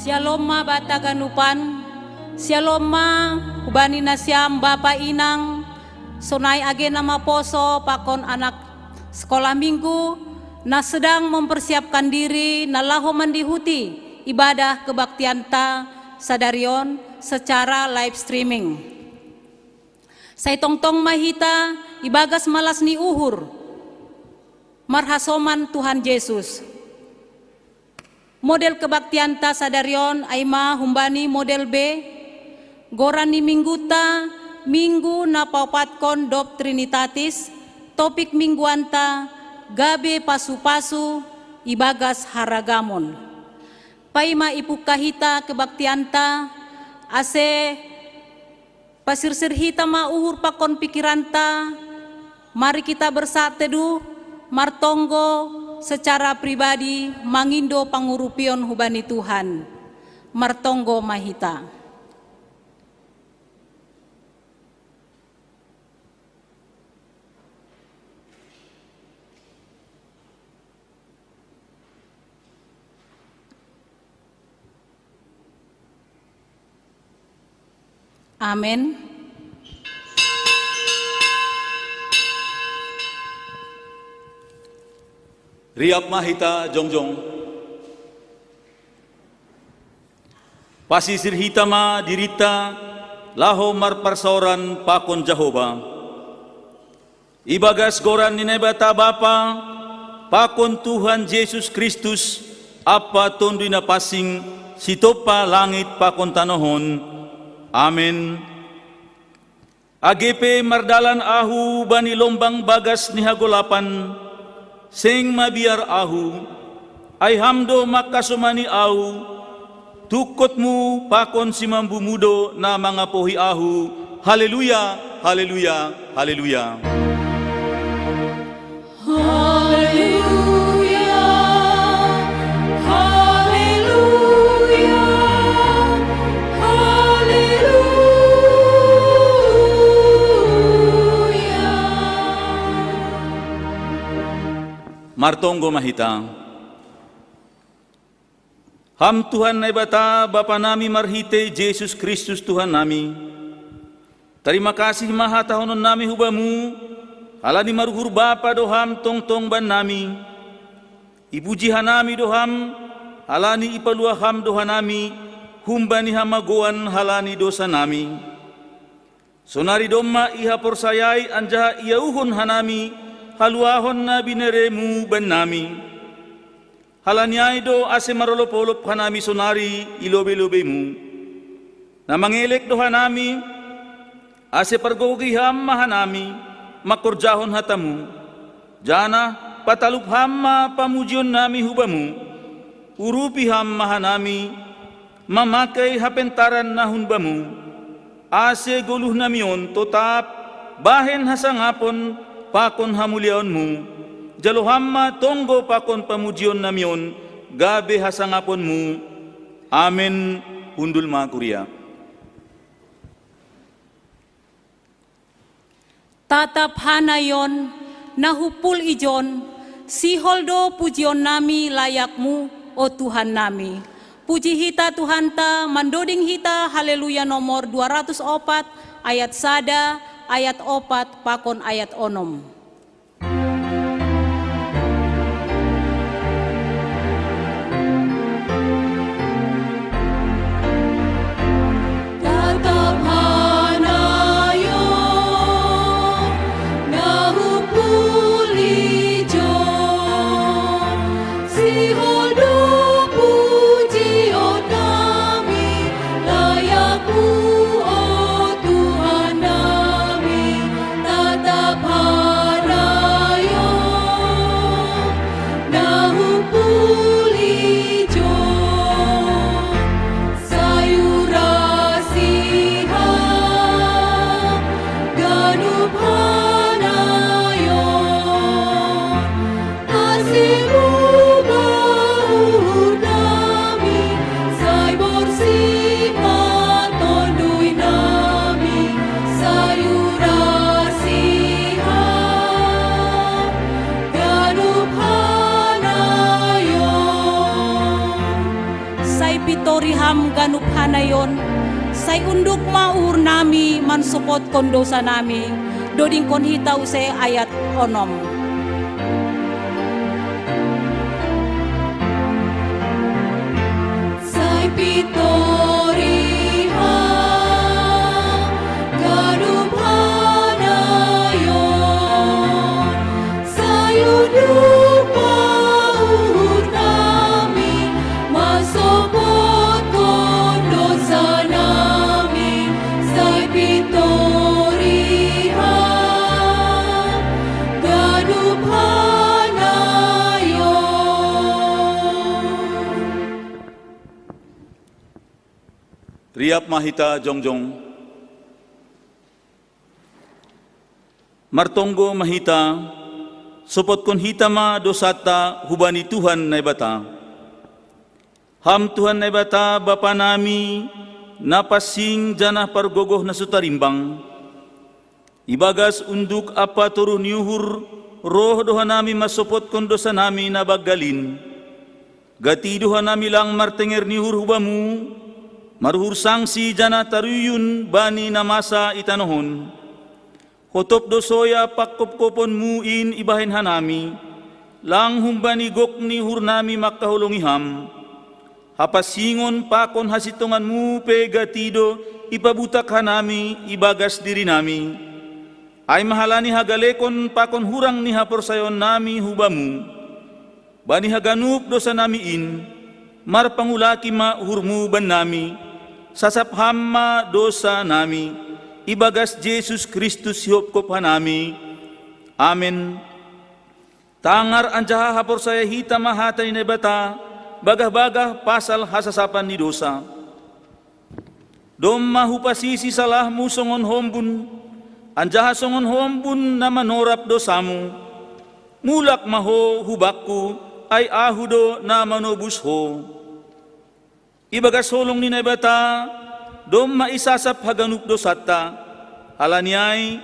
Shalom ma bataganupan, shalom ma hubani na siyam bapa inang, sonai age nama poso pakon anak sekolah minggu na sedang mempersiapkan diri na laho mendihuti ibadah kebaktian ta sadarion secara live streaming. Saya tongtong mahita ibagas malas ni uhur, marhasoman Tuhan Yesus. Model kebaktian ta sadarion aima humbani model B, gorani mingguta minggu na paupatkon dop trinitatis, topik mingguanta gabe pasu-pasu ibagas haragamon. Paima ipukahita kebaktianta ase pasirsir hita ma uhur pakon pikiranta, mari kita bersateduh martonggo secara pribadi mangindo pangurupion hubani Tuhan, martonggo mahita. Amin. Riap mahita jongjong, pasisir hitama dirita laho marparsoran pakon Jehovah. Ibagas goran ninebata Bapa pakon Tuhan Yesus Kristus apa tundui na pasing sitopa langit pakon tanohon. Amin. AGP mardalan ahu bani lombang bagas ni hagolapan, sing mabiar ahu, ay hamdo makasumani ahu, tukotmu pakon si mambumudo na mga pohi ahu. Haleluya, haleluya, haleluya. Haleluya, haleluya, haleluya. Martonggo mahita. Ham Tuhan na ibata Bapa nami marhite Jesus Kristus Tuhan nami. Terima kasih maha tahonon nami hubamu, halani maruhur Bapa doham tong ban nami. Ipuji hanami doham, halani ipalua ham dohanami, humbani hamagoan halani dosa nami. Sonari domma iha porsayai anjaha iauhon hanami, haluahon na bineremu ban nami. Halanyay do ase marolop-olop hanami sonari ilobe-lobemu. Na mangelek do hanami, ase pargogiham mahanami, makorjahon hatamu. Jana patalup hamma pamujion nami hubamu. Urupi ham mahanami, mamakai hapentaran nahun bamu. Ase goluh namion totap, bahen hasangapon, pakon hamuliaonmu, jalo hamma tonggo pakon pamujion namion, gabe hasangaponmu. Amen. Undul makuria. Tatap hanayon, nahupul ijon, siholdo pujion nami layakmu, o Tuhan nami. Puji hita Tuhan ta, mandoding hita, haleluya nomor 204, ayat sada, ayat 4 pakon ayat onom. Tatap hanayon, nahupul ijon, siholdo pujion nami, layakmu o Tuhan nami. Tatap hanayon, ham ganup hanayon, say unduk maur nami mansupot kon dosa nami, doding kon hitaw se ayat onom. Say pitoriha ganup hanayon, say unduk maur nami mansupot kon dosa nami, say pitoriha ganup hanayon. Riap mahita jongjong. Martonggo mahita, supot kon hitama dosata hubani Tuhan na ibata. Ham Tuhan na ibata Bapa nami, napasing jana pargogoh na sutarimbang. Ibagas unduk apa turu niuhur, roh doha nami masupot kon dosa nami na baggalin. Gati doha nami lang martenger niuhur hubamu, maruhur sangsi jana taruyun bani na masa itanohon. Hotop dosoya pakkopkopon muin ibahin hanami, lang humbani gok ni hurnami makahulongiham. Hapasingon pakon hasitongan mu pegatido ipabutak hanami ibagas diri nami. Ay mahalani hagalekon pakon hurang ni haporsayon nami hubamu. Bani haganup dosa namiin, marpangulaki ma hurmu ban nami, sasapham ma dosa nami, ibagas Jesus Kristus hiyopkop hanami. Amen. Tangar anjaha hapor saya hita mahata ni nebata, bagah-bagah pasal hasasapan ni dosa. Dom mahupasisi salah mu songon hombun, anjaha songon hombun na manorap dosamu. Mulak maho hubakku, ay ahudo na manobus ho. Ibagas holong ni nebata, dom maisasap haganup dosata, alaniay,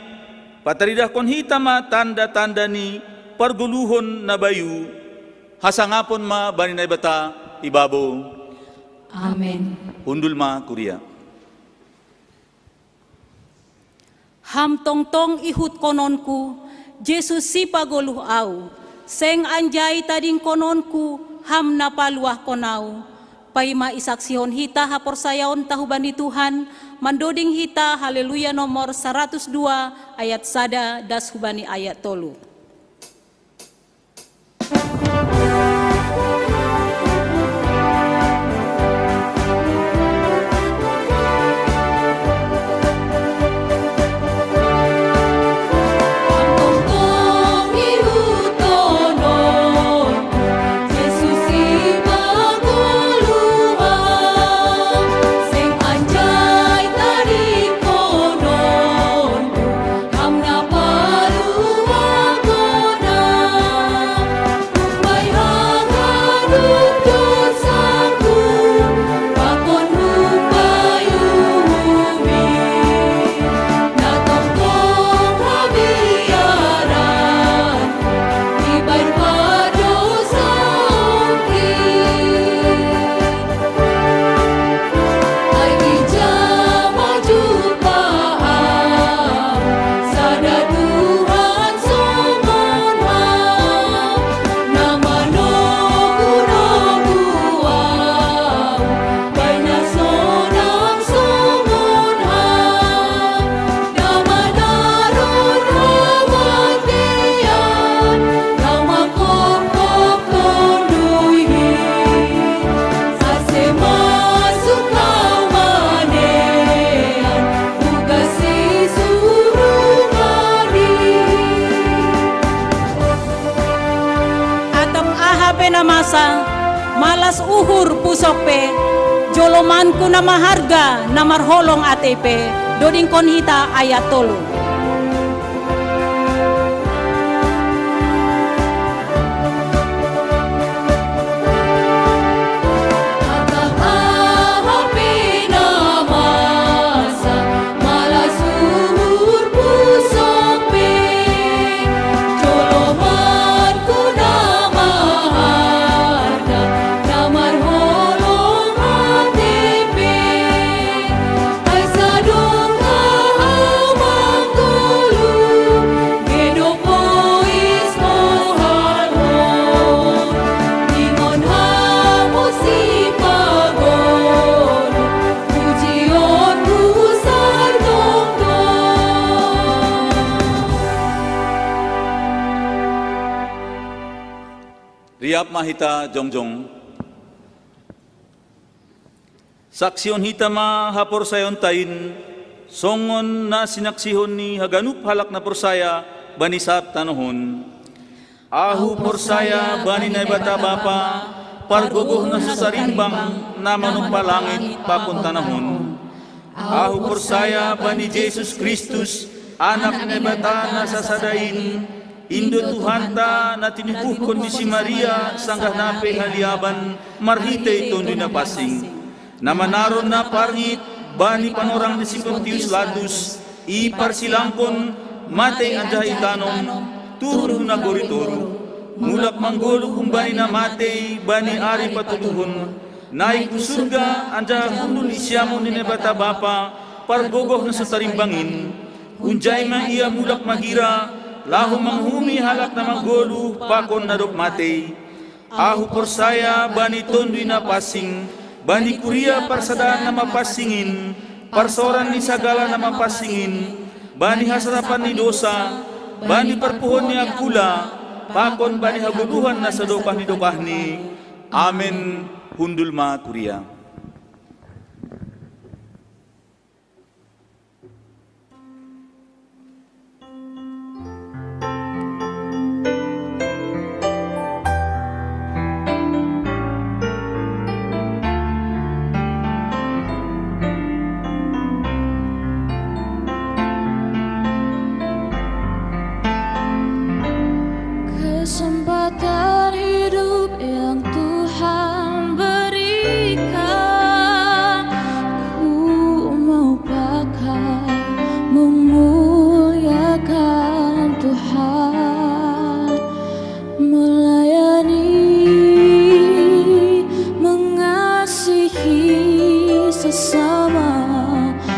pataridah kon hitama tanda-tanda ni parguluhon na bayu, hasangapon ma bani na ibata ibabo. Amen. Hundul ma Kuria. Ham tongtong ihut kononku, Jesus si pagoluh au, seng anjay tading kononku, ham napaluah konau. Pai maisaksihon hita haporsayaon tahuban di Tuhan, mandoding hita haleluya nomor 102 ayat sada das hubani ayat tolu. Malas uhur pusok pe, jolomanku na maharga na marholong atepe, doding konhita ayat tolu. Namar holong hati Riap mahita jongjong. Saksion hita ma hapor sayon tain, songon na sinaksihon ni haganup halak na porsaya banisap tanohon. Ahu porsaya bani na bata bapa, pargogoh na sasarimbang na manumpalangit pakon tanahon. Ahu porsaya bani Jesus Kristus, anak na bata na sasadain, Indo Tuhanta na tinipuhkon ni si Maria sanggah nape haliaban marhite itondo na pasing. Namanaron na parngit bani panorang ni si Pontius Ladus iparsilangkon matay anjah itanom turun na goritoro. Mulak manggolo kung bani na matay bani ari patuluhon. Naik ku surga anjah hundul isyamon ni nebata bapa pargogoh na sa tarimbangin. Unjay man iya mulak magira lahu manghumi halak na manggolo pakon nadok matay. Ahu porsaya bani tondui na pasing, bani kuria parsadaan na mapasingin, parsoran ni sagala na mapasingin, bani hasarapan ni dosa, bani parpuhon ni agkula, pakon bani haguduhan na sa dokah ni. Amen. Hundul ma kuria. Kesempatan hidup yang Tuhan berikan, ku mau pakai memuliakan Tuhan, melayani, mengasihi sesama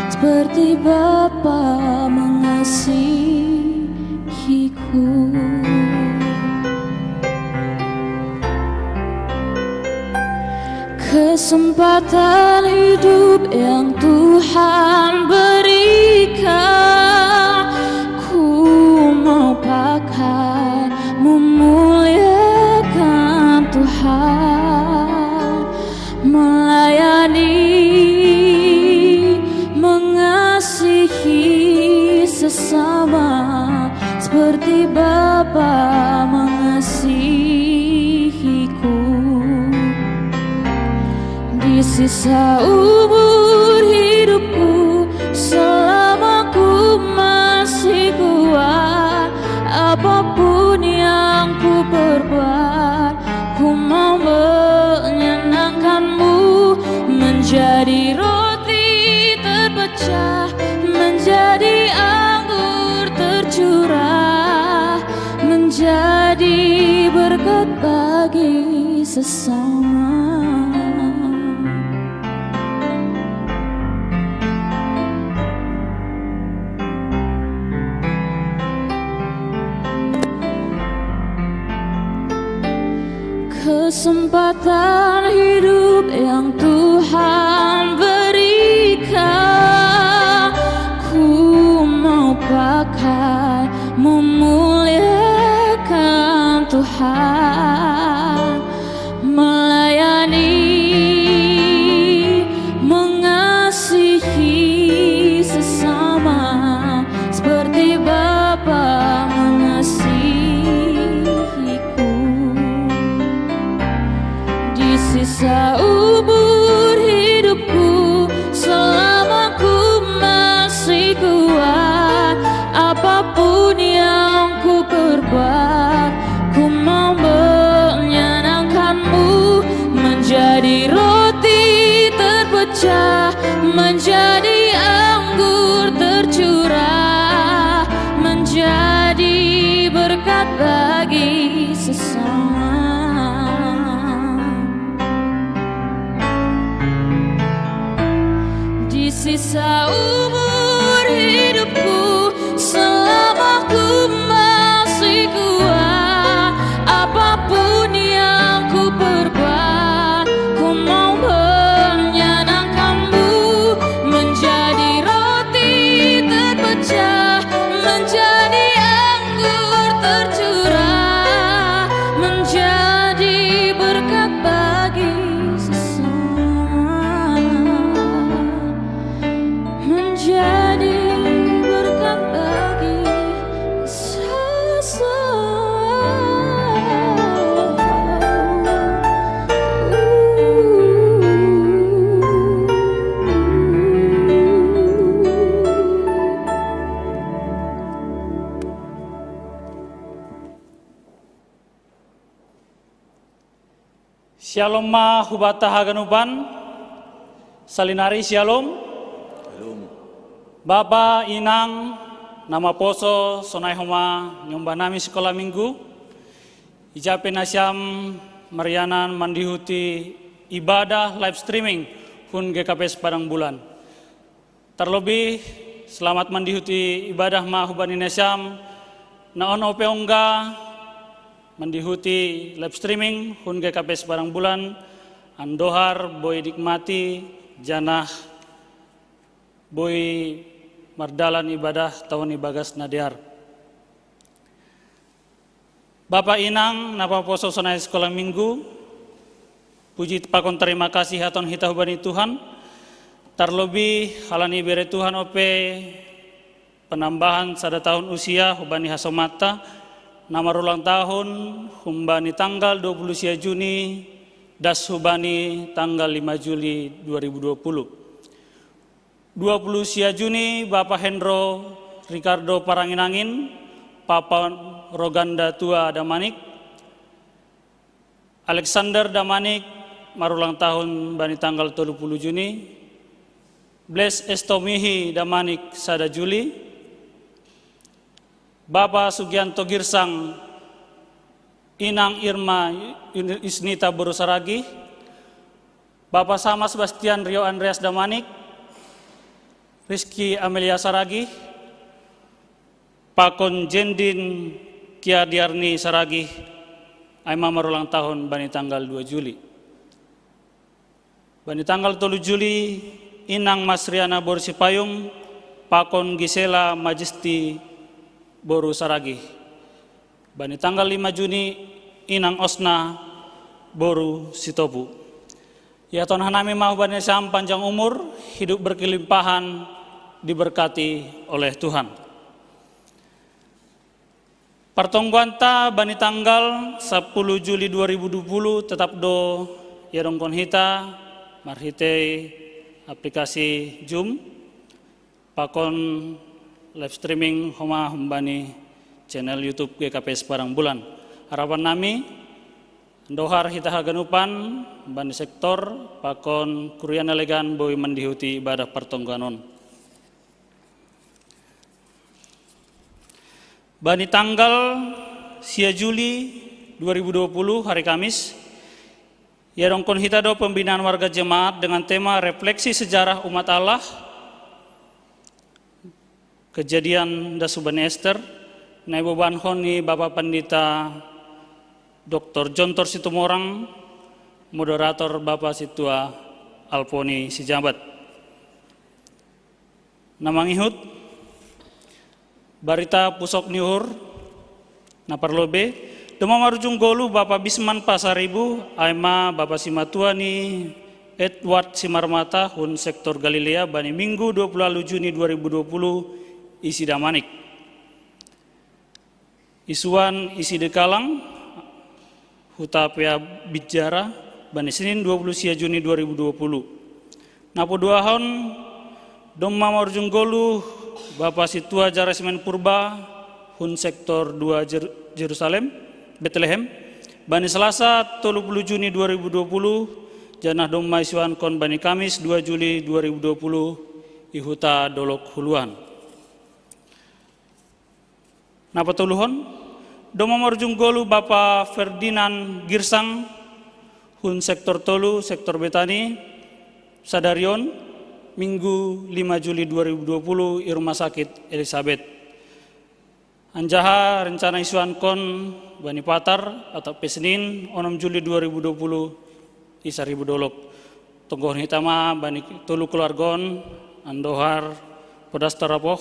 seperti Bapa mengasihiku. Kesempatan hidup yang Tuhan berikan, ku mau pakai memuliakan Tuhan, melayani, mengasihi sesama seperti Bapa mengasihiku. Di sisa umur hidupku, selama ku masih kuat, apapun yang ku perbuat, ku mau menyenangkan-Mu, menjadi roti terpecah, menjadi anggur tercurah, menjadi berkat bagi sesama. Kesempatan hidup yang Tuhan berikan, ku mau pakai memuliakan Tuhan, melayani, mengasihi sesama seperti Bapa mengasihiku. Di sisa umur hidupku, selama ku masih kuat, apapun yang ku perbuat, ku mau menyenangkan-Mu, menjadi roti terpecah, menjadi anggur tercurah, menjadi berkat bagi sesama. Di sisa umur hidupku, selama ku masih kuat, apapun yang ku perbuat, ku mau menyenangkan-Mu, menjadi roti terpecah, menjadi anggur tercurah, menjadi Shalom ma hubata haganupan, salinari shalom. Bapa inang nama poso sonai homa nyombah nami sekolah minggu. Ijape nasyam marianan mandihuti ibadah live streaming hun GKP Padang Bulan. Terlebih selamat mandihuti ibadah ma hubani nasyam na ono peongga mandihuti live streaming hun GKP Padang Bulan andohar boy dikmati janah boy mardalan ibadah tahun ibagas nadiar. Bapak inang napa poso sonai sekolah minggu, puji pakon terima kasih haton hita hubani Tuhan. Terlebih halani bere Tuhan ope penambahan sada tahun usia hubani hasomata nama ulang tahun hubani tanggal 20 Juni das hubani tanggal 5 Juli 2020. 20 Juni Bapak Hendro Ricardo Paranginangin, Papa Roganda Tua Damanik, Alexander Damanik marulang tahun bani tanggal 30 Juni, Bless Estomihi Damanik sada Juli, Bapak Sugianto Girsang Inang Irma Isnita Borosaragi, Bapak Sama Sebastian Rio Andreas Damanik, Rizky Amelia Saragi, Pakon Jendin Kia Diarni Saragi, Aima marulang tahun bani tanggal 2 Juli. Bani tanggal 3 Juli Inang Masriana Borsipayung, Pakon Gisela Majisti Boru Saragi. Bani tanggal 5 Juni Inang Osna Boru Sitopu. Ya Tuhan hanami mau bani sam panjang umur, hidup berkelimpahan, diberkati oleh Tuhan. Pertongguan ta bani tanggal 10 Juli 2020 tetap do yarongkon hita marhite aplikasi Zoom pakon live streaming homa bani channel YouTube GKP Padang Bulan. Harapan nami dohar hita haganupan bani sektor pakon kurian elegan boy mendihuti ibadah pertongguanon. Bani tanggal 10 Juli 2020 hari Kamis, yarongkon hita do pembinaan warga jemaat dengan tema refleksi sejarah umat Allah, kejadian dasubani Esther, naibu banhoni Bapak Pandita Dr. Jontor Situmorang, moderator Bapak Situa Alponi Sijabat. Namangihut Barita Pusok Niur Naparlobe Dema Marujung Golu Bapak Bisman Pasaribu Aima Bapak Simatuani Edward Simarmata Hun Sektor Galilea Bani Minggu 20 Juni 2020 isi Damanik. Isuan isi Dekalang Hutapea Bijara Bani Senin 20 Juni 2020. Napo duahon Doma Marujung Golu Bapak Situa Jarasimen Purba Hun Sektor 2 Jerusalem Bethlehem Bani Selasa 30 Juni 2020 Janah Doma Isuan Kon Bani Kamis 2 Juli 2020 Ihuta Dolok Huluan. Napa tuluhon Doma Marujung Golu Bapak Ferdinand Girsang Hun Sektor Tolu Sektor Betani Sadarion Minggu 5 Juli 2020 di Rumah Sakit Elizabeth. Anjaha rencana isuan kon Bani Patar atau Pesnin 6 Juli 2020 di Saribu Dolok. Tungguh hitama Bani Tolu keluargon Andohar Podasta Rapoh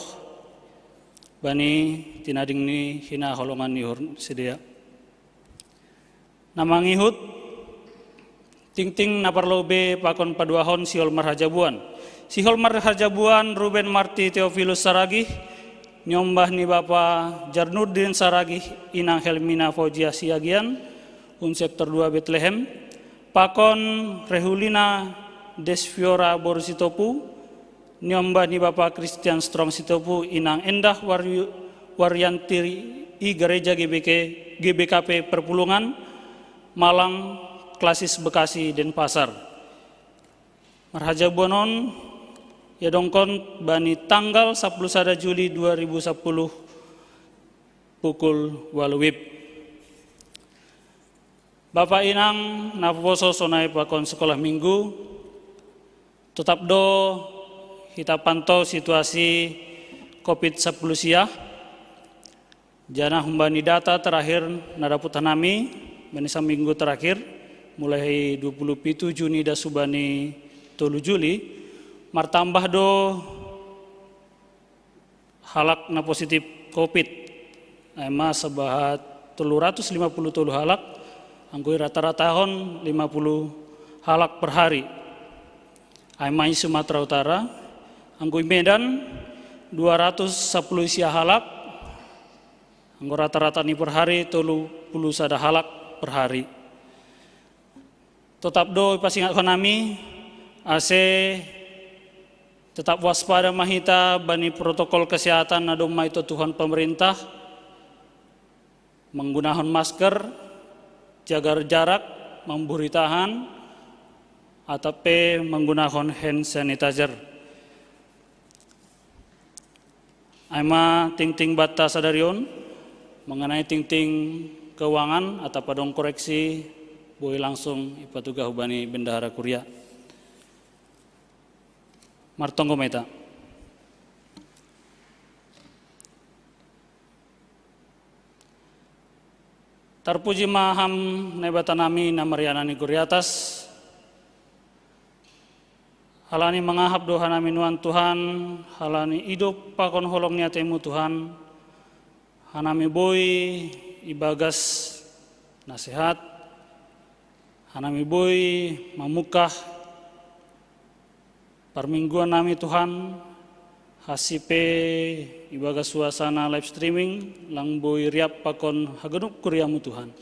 Bani tinading ni hina holongan nihur sedia. Namangihut Ting-ting naparlobe pakon paduahon si Holmar Hajabuan. Si Holmar Hajabuan Ruben Marti Theophilus Saragi nyombah ni Bapa Jarnudin Saragi Inang Helmina Fojia Siagian Un Sektor 2 Bethlehem. Pakon Rehulina Desfiora Borsitopu nyombah ni Bapa Christian Strong Sitopu Inang Endah Waryanti I Gereja GBKP Perpulungan Malang Klasis Bekasi Denpasar. Marhaja Bonon ya dongkon bani tanggal 11 Juli 2010 pukul 8 WIB. Bapak Inang naposo sonai pakon sekolah minggu tetap do kita pantau situasi COVID-19 sia. Jana humbani data terakhir nadaput hanami bani saminggu terakhir mulai 27 Juni da subani 3 Juli martambah do halak na positif COVID ema sebahat 350 halak anggoi rata-rata hon 50 halak per hari. Aimai Sumatera Utara anggoi Medan 210 sia halak anggo rata-rata ni per hari 30 sada halak per hari. Tetap do pasingat konami ase tetap waspada mahita bani protokol kesehatan na doma itu Tuhan pemerintah menggunakan masker, jaga jarak, memberi tahan, atau menggunakan hand sanitizer. Aima ting-ting batas sadarion mengenai ting-ting keuangan atau padong koreksi boleh langsung ipatuga hubani bendahara kuria. Martonggo meta. Tarpuji maham nebatanami namarianani guriatas. Halani mengahap doa nami nuan Tuhan, halani hidup pakon holong niatemu Tuhan. Hanami boy ibagas nasihat, hanami boy mamukah permingguan nami Tuhan, hasipe ibagas suasana live streaming, lang boy riap pakon hagenup kuriamu Tuhan.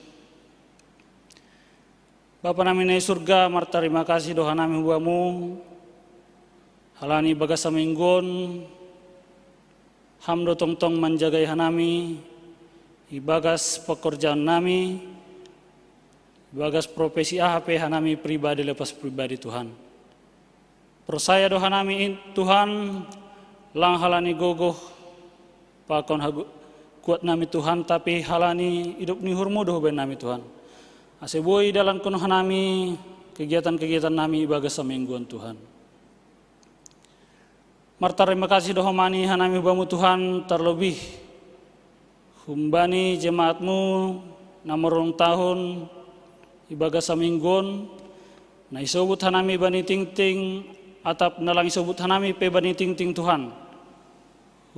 Bapa nami nai surga, martarima kasih doa nami hubamu, halani bagas saminggon, hamdo tong-tong menjagai hanami, ibagas pekerjaan nami, ibagas profesi AHP hanami pribadi lepas pribadi Tuhan. Persaya doa nami Tuhan, lang halani gogoh, pakon kuat nami Tuhan, tapi halani hidup ni hurmu doa ben nami Tuhan. Aseboi dalam kuno hanami, kegiatan-kegiatan nami ibagas samingguan Tuhan. Martarima kasih doa mani hanami bamu Tuhan terlebih humbani jemaatmu nomor tahun ibagas saminggon na isobut hanami bani ting-ting atap nalang isobut hanami pe bani ting-ting Tuhan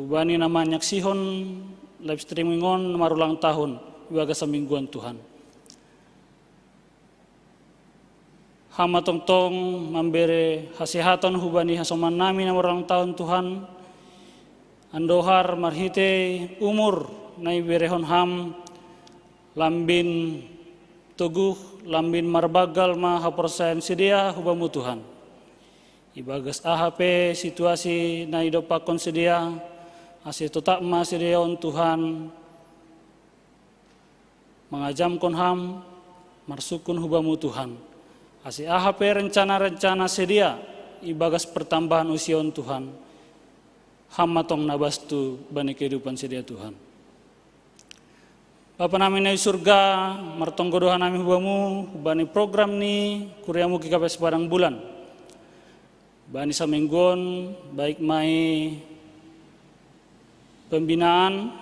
hubani nama nyaksihon live streamingon marulang tahun ibagas samingguan Tuhan. Hama tong-tong memberi hasehatan hubani hasoman nami na orang tahun Tuhan. Andohar marhite umur na iberehon ham lambin tuguh lambin marbagal ma haporsayan sedia hubamu Tuhan. Ibagas AHP situasi na idopakon sedia asih tetap ma sedia on Tuhan. Mengajamkon ham marsukun hubamu Tuhan. Asih AHP rencana-rencana sedia ibagas pertambahan usion Tuhan. Hamatong nabastu bani kehidupan sedia Tuhan. Bapa nami nai surga, martonggo doa nami hubamu, bani program ni kuriamu kikapes padang bulan. Bani saminggon, baik mai pembinaan,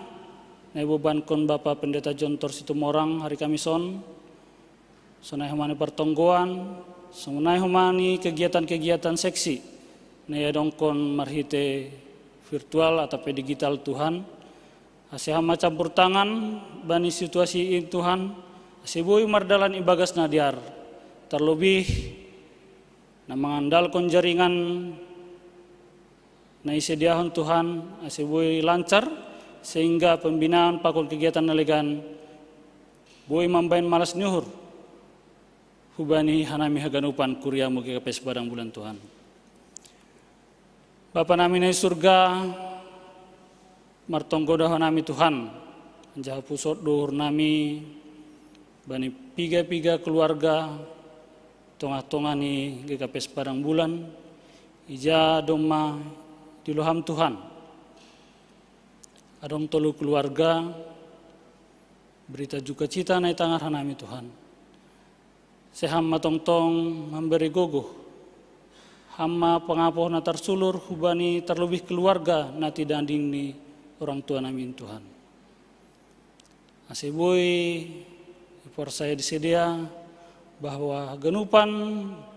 nai beban kon Bapak Pendeta John Tor Situmorang hari Kamison, sonai humani pertonggoan, sonai humani kegiatan-kegiatan seksi, nai dongkon marhite virtual atau digital Tuhan, asihama campur tangan bani situasi ini Tuhan, asibui mardalan ibagas nadiar, terlebih na mengandalkan jaringan na isediahon Tuhan, asibui lancar sehingga pembinaan pakul kegiatan nalegan, bui mambain malas nyuhur. Hubani hanami haganupan kuriamu kekapes badang bulan Tuhan. Bapa nami nai surga, martonggo doa nami Tuhan, anjaha pusot dohur nami, bani piga-piga keluarga, tongah-tongah ni GKP Padang Bulan, ija doma di loham Tuhan. Adong tolu keluarga, berita juga cita na tangan hanami Tuhan. Sehama tong-tong memberi gogoh, hama pengapoh na tersulur hubani terlebih keluarga na tidak ni orang tua namin Tuhan. Aseboy ipor saya disedia bahwa genupan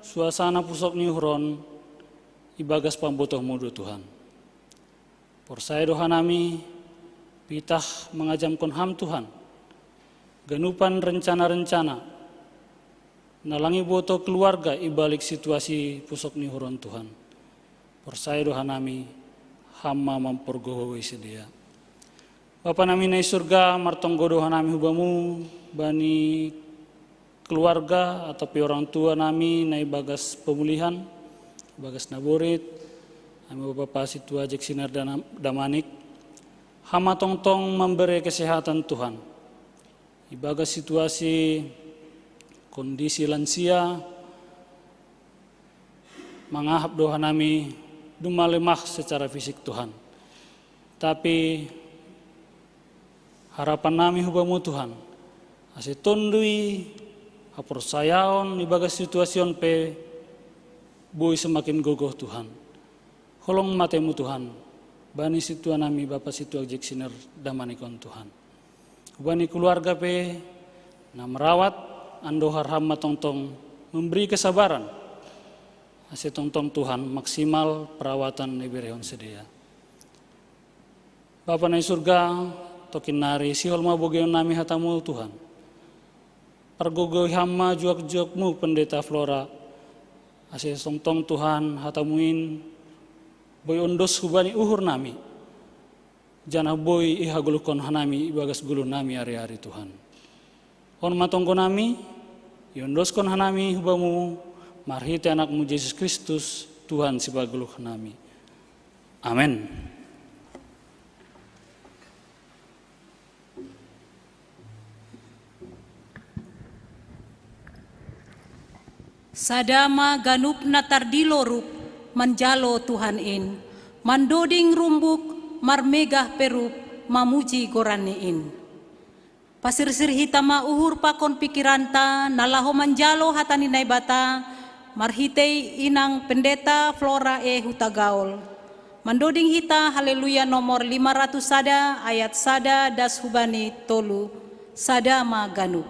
suasana pusok ni huron ibagas pambotoh mudo Tuhan. Por saya doa nami pitah mengajamkan ham Tuhan. Genupan rencana-rencana nalangi boto keluarga ibalik situasi pusok ni huron Tuhan. Por saya doa nami hama mempergohoi sedia. Bapa nami nai surga martonggo doa nami hubamu bani keluarga atau orang tua nami nai bagas pemulihan, bagas naborit, kami Bapak Situ Ajek Sinar Damanik, hama tong-tong memberi kesehatan Tuhan. Ibagas situasi kondisi lansia, mangahap doa nami duma lemah secara fisik Tuhan. Tapi harapan nami hubamu Tuhan, ase tondui hapor sayaon ibagas situasion pe boy semakin gogoh Tuhan. Holong matemu Tuhan, bani situa nami Bapak Situ Ajek Sinar Damanikon Tuhan. Bani keluarga pe na merawat andohar hama tong-tong memberi kesabaran. Ase tong-tong Tuhan maksimal perawatan neberehon sedia. Bapa nai surga tokin nari sihol mabogeon nami hatamu Tuhan. Pergogoh hama juak-juakmu pendeta Flora. Ase tong-tong Tuhan hatamuin boy ondos hubani uhur nami. Jana boy ihagulukon hanami ibagas gulu nami hari-hari Tuhan. On matongko nami, yondoskon hanami hubamu, marhiti anakmu Yesus Kristus, Tuhan sibaguluh nami. Amin. Sadama ganup na tardilorup manjalo Tuhan in, mandoding rumbuk marmegah perup mamuji goraniin. Pasir-sir hitama uhur pakon pikiranta nalaho manjalo hatani naibata marhitei inang pendeta Flora Hutagaol. Mandoding hita haleluya nomor 500 sada ayat sada das hubani tolu sadama ganup.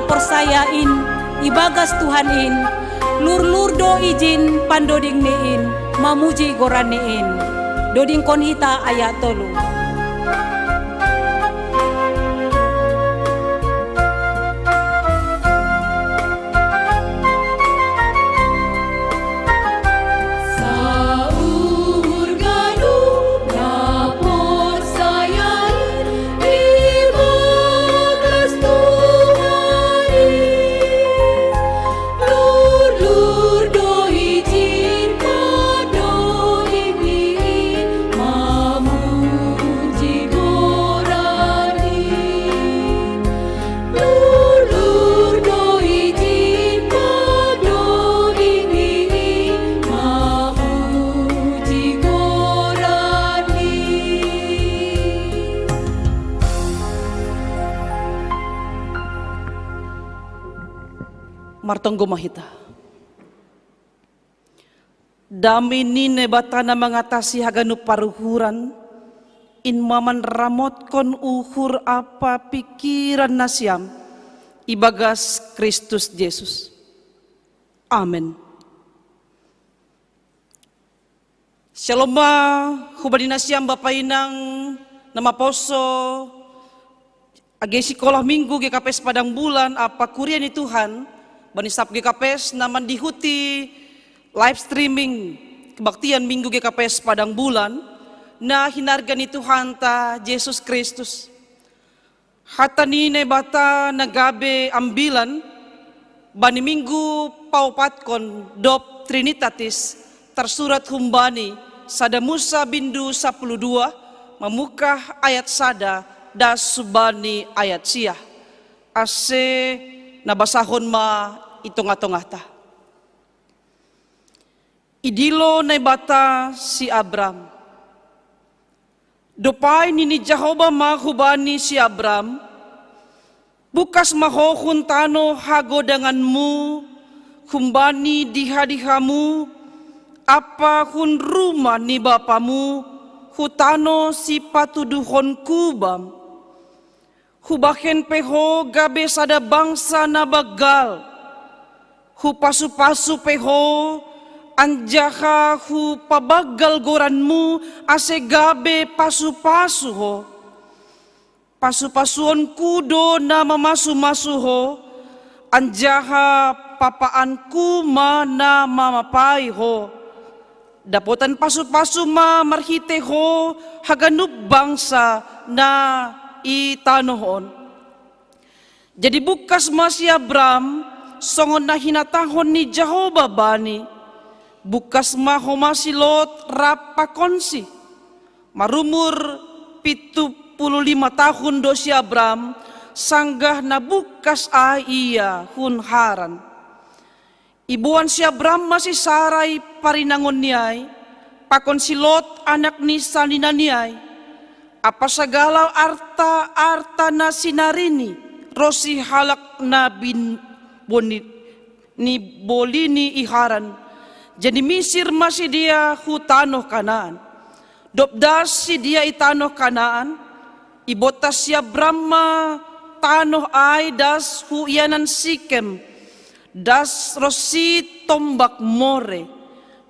Porsayain ibagas Tuhanin lur-lur do izin pandoding niin mamuji goraniin doding konhita ayat tolu. Tuhan martonggo mahita. Dami nine batana mengatasi haganu paruhuran, in maman ramot kon uhur apa pikiran nasyam, ibagas Kristus Yesus. Amin. Shalom hubadi nasyam Bapak Inang nama poso age sekolah minggu GKPS Padang Bulan apa kurian Tuhan bani sab GKPS naman dihuti live streaming kebaktian minggu GKPS Padang Bulan na hinargani Tuhan ta Yesus Kristus. Hata nine bata nagabe ambilan bani minggu paupatkon dop Trinitatis tersurat humbani sada Musa bindu 12 memukah ayat sada das subani ayat siah ase nabasahon ma itong-atong ta. Idilo na bata si Abram. Dopay ni Jehovah mahubani si Abram. Bukas mahohun tano hagodanganmu, humbani diha-dihamu, apa hun rumah ni bapamu, hutano si patuduhon kubam. Hubaken peho gabe sada bangsa na bagal, hupasu-pasu peho, anjaha hu pabagal goranmu ase gabe pasu-pasu ho. Pasu-pasuon kudo na mamasu-masu ho. Anjaha papaanku mana mamapai ho. Dapotan pasu-pasu ma marhite ho haganub bangsa na itanohon. Jadi bukas masih Abram songon na hinatahon ni Jehovah bani. Bukas maho masih Lot rapakonsi. Marumur 75 tahun dosi Abram sanggah na bukas ia hun haran. Ibuan si Abram masih sarai parinangon niay. Pakon si Lot anak ni salina niay. Apa segala arta na sinarini. Rosi halak na bin bonit ni bolini iharan. Jadi Misir masih dia hutanoh Kanaan. Dobdas si dia itanoh Kanaan. Ibotas si Brahma tanoh ai das huyanan Sikem. Das rosi tombak more.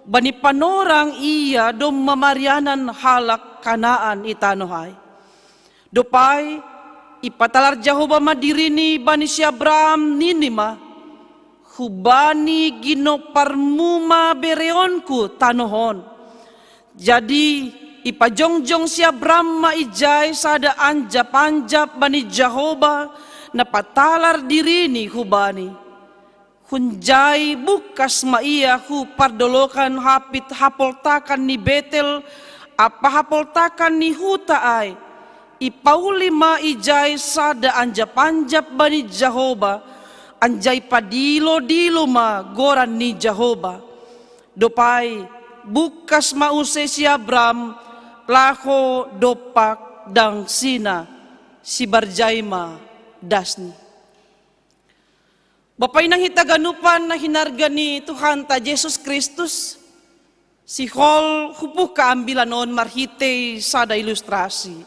Bani panorang iya dom mamarianan halak Kanaan itanoh ai. Dopai ipatalar Jehovah madirini bani si Abram ninima. Hubani ginoparmuma bereonku tanohon. Jadi ipajongjong si Abram ijay sada anjap-anjap bani Jehovah napatalar dirini hubani. Hunjay bukas maia hu pardolokan hapit hapoltakan ni Betel apa hapoltakan ni hutaay. Ipauli ma ijay sada anjap-anjap bani Jehovah. Anjay padilo-dilo ma goran ni Jehovah. Dopay bukas mause si Abram laho dopak dang sina si Barjayma dasni. Bapay nang hitaganupan na hinarga ni Tuhan ta Jesus Kristus. Si Hol hupuh kaambilan on marhite sada ilustrasi.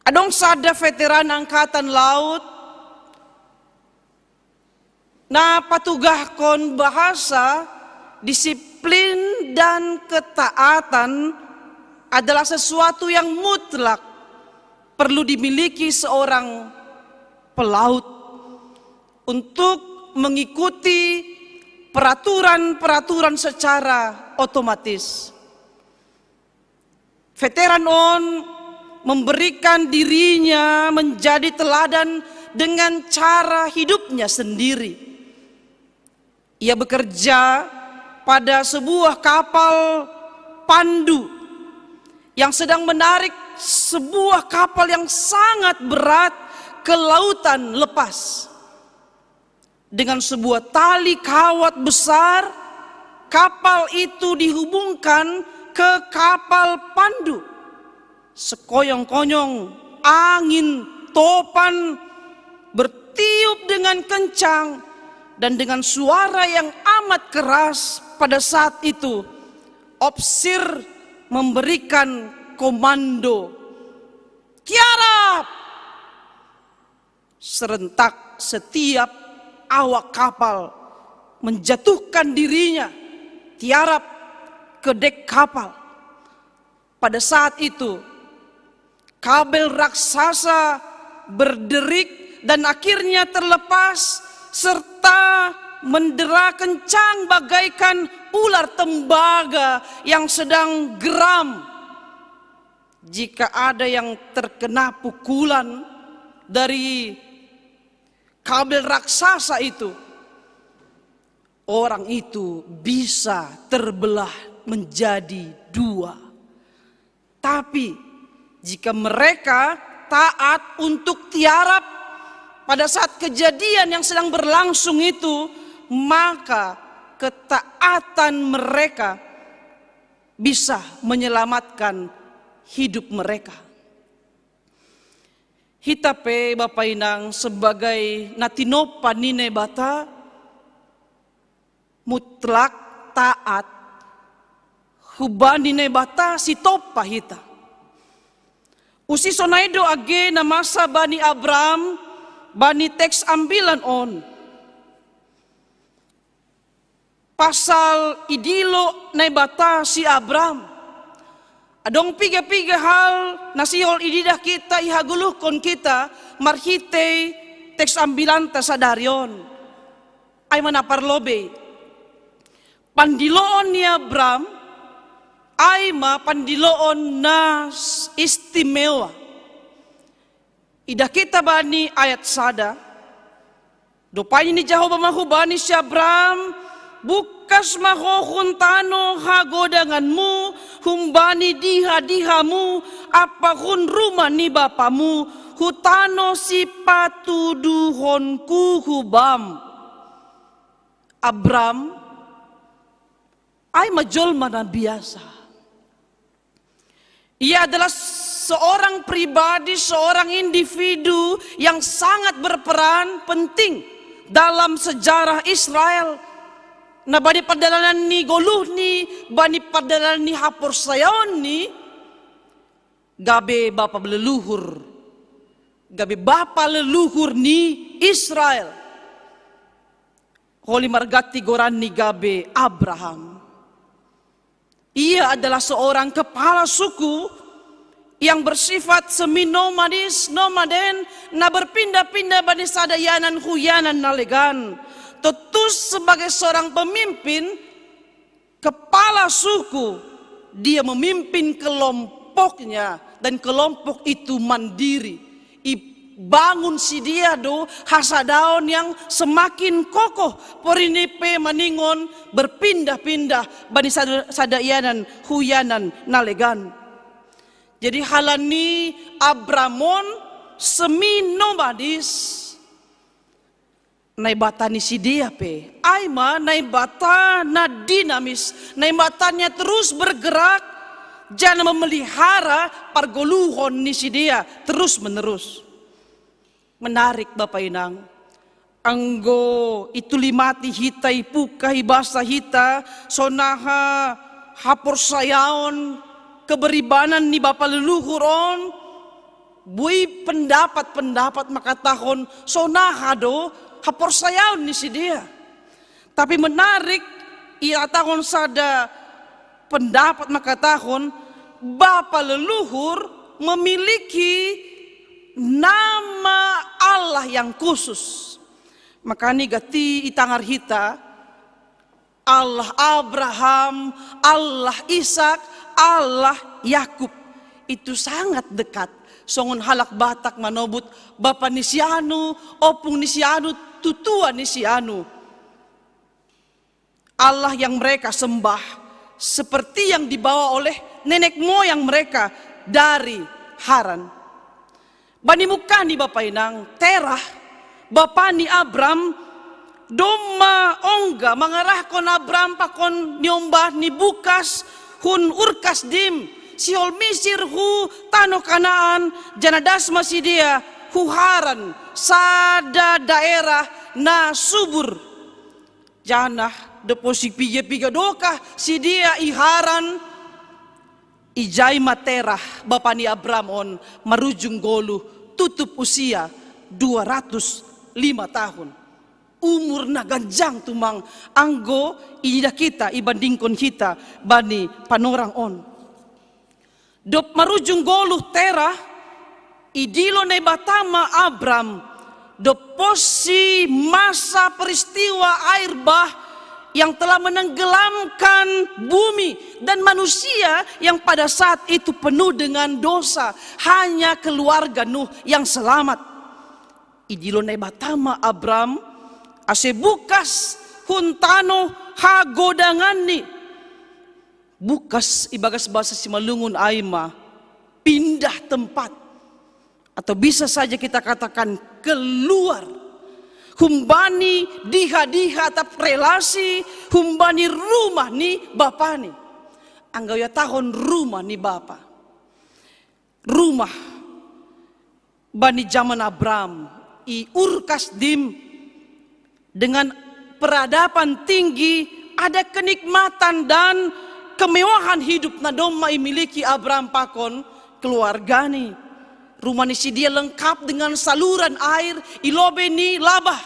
Adong sada veteran angkatan laut na patugahkon bahasa, disiplin dan ketaatan adalah sesuatu yang mutlak perlu dimiliki seorang pelaut untuk mengikuti peraturan-peraturan secara otomatis. Veteran on memberikan dirinya menjadi teladan dengan cara hidupnya sendiri. Ia bekerja pada sebuah kapal pandu yang sedang menarik sebuah kapal yang sangat berat ke lautan lepas. Dengan sebuah tali kawat besar, kapal itu dihubungkan ke kapal pandu. Sekoyong-koyong angin topan bertiup dengan kencang dan dengan suara yang amat keras pada saat itu Opsir memberikan komando, "Tiarap!" Serentak setiap awak kapal menjatuhkan dirinya tiarap ke dek kapal. Pada saat itu kabel raksasa berderik dan akhirnya terlepas serta mendera kencang bagaikan ular tembaga yang sedang geram. Jika ada yang terkena pukulan dari kabel raksasa itu, orang itu bisa terbelah menjadi dua. Tapi jika mereka taat untuk tiarap pada saat kejadian yang sedang berlangsung itu, maka ketaatan mereka bisa menyelamatkan hidup mereka. Hitape Bapak Inang sebagai natinopa nine bata mutlak taat hubani nine bata si topa hita. Usi sonaido age na masa bani Abraham bani teks ambilan on. Pasal idilo nine bata si Abraham. Adong piga-piga hal nasihol ididah kita ihaguluhkon kita marhite teks ambilan ta sadarion. Ay manaparlobe. Pandiloon ni Abraham ay pandiloon na istimewa. Ida kita bani ayat sada. Dopay ni Jehovah mahubani si Abraham bukas mahohuntano hagodanganmu, humbani diha-dihamu, apahun rumah ni bapamu, hutano si patuduhonku hubam. Abram ay majolma na biasa. Ia adalah seorang pribadi, seorang individu yang sangat berperan penting dalam sejarah Israel. Na bani padalanan ni goluh ni, bani padalanan ni hapor sayon ni, gabe bapa leluhur, gabe bapa leluhur ni Israel. Holi margati goran ni gabe Abraham. Ia adalah seorang kepala suku yang bersifat semi-nomadis, nomaden, na berpindah-pindah bani sadayanan huyanan nalegan. Tetus sebagai seorang pemimpin, kepala suku, dia memimpin kelompoknya dan kelompok itu mandiri. Bangun si dia do hasadaon yang semakin kokoh porinipe maningon berpindah-pindah bani sadayanan huyanan nalegan. Jadi halani Abramon semi nomadis naibata ni si dia pe aima naibata na dinamis, naibatanya terus bergerak, jangan memelihara pargoluhon ni si dia terus menerus. Menarik Bapak Inang, anggo itu limati hita ipuka hibasa hita sonaha hapor sayaon keberibanan ni Bapak leluhuron bui pendapat makatahon sonaha do hapor sayaon ni si dia. Tapi menarik ia tahun sada pendapat makatahon Bapak leluhur memiliki nama Allah yang khusus. Makanya gati itangar hita Allah Abraham, Allah Ishak, Allah Yakub itu sangat dekat. Songon halak batak manobut bapa ni si anu, opung ni si anu, tutua ni si anu. Allah yang mereka sembah seperti yang dibawa oleh nenek moyang mereka dari Haran. Bani mukani Bapak Inang, Terah, Bapak ni Abram, doma ongga mengarahkan Abram pakon nyombah ni bukas hun urkas dim, sihol misir hu tano Kanaan, janadas masih dia hu Haran, sada daerah na subur Janah deposit piga doka si dia iharan ijai materah bapa ni Abram on marujung golu tutup usia 205 tahun. Umur na ganjang tumang anggo ida kita ibandingkon kita bani panorang on. Dop marujung golu terah idilo ne batama Abram deposi masa peristiwa air bah yang telah menenggelamkan bumi dan manusia yang pada saat itu penuh dengan dosa. Hanya keluarga Nuh yang selamat. Idilo ne batama Abram ase bukas huntano hagodangan ni. Bukas ibagas bahasa Simalungun aima pindah tempat. Atau bisa saja kita katakan keluar. Humbani diha-diha tap relasi, humbani rumah ni bapa ni. Anggau ya tahun rumah ni bapa. Rumah bani zaman Abram i Urkasdim dengan peradaban tinggi, ada kenikmatan dan kemewahan hidup na doma imiliki Abram pakon keluarga ni. Rumah ni si dia lengkap dengan saluran air, ilobe ni labah.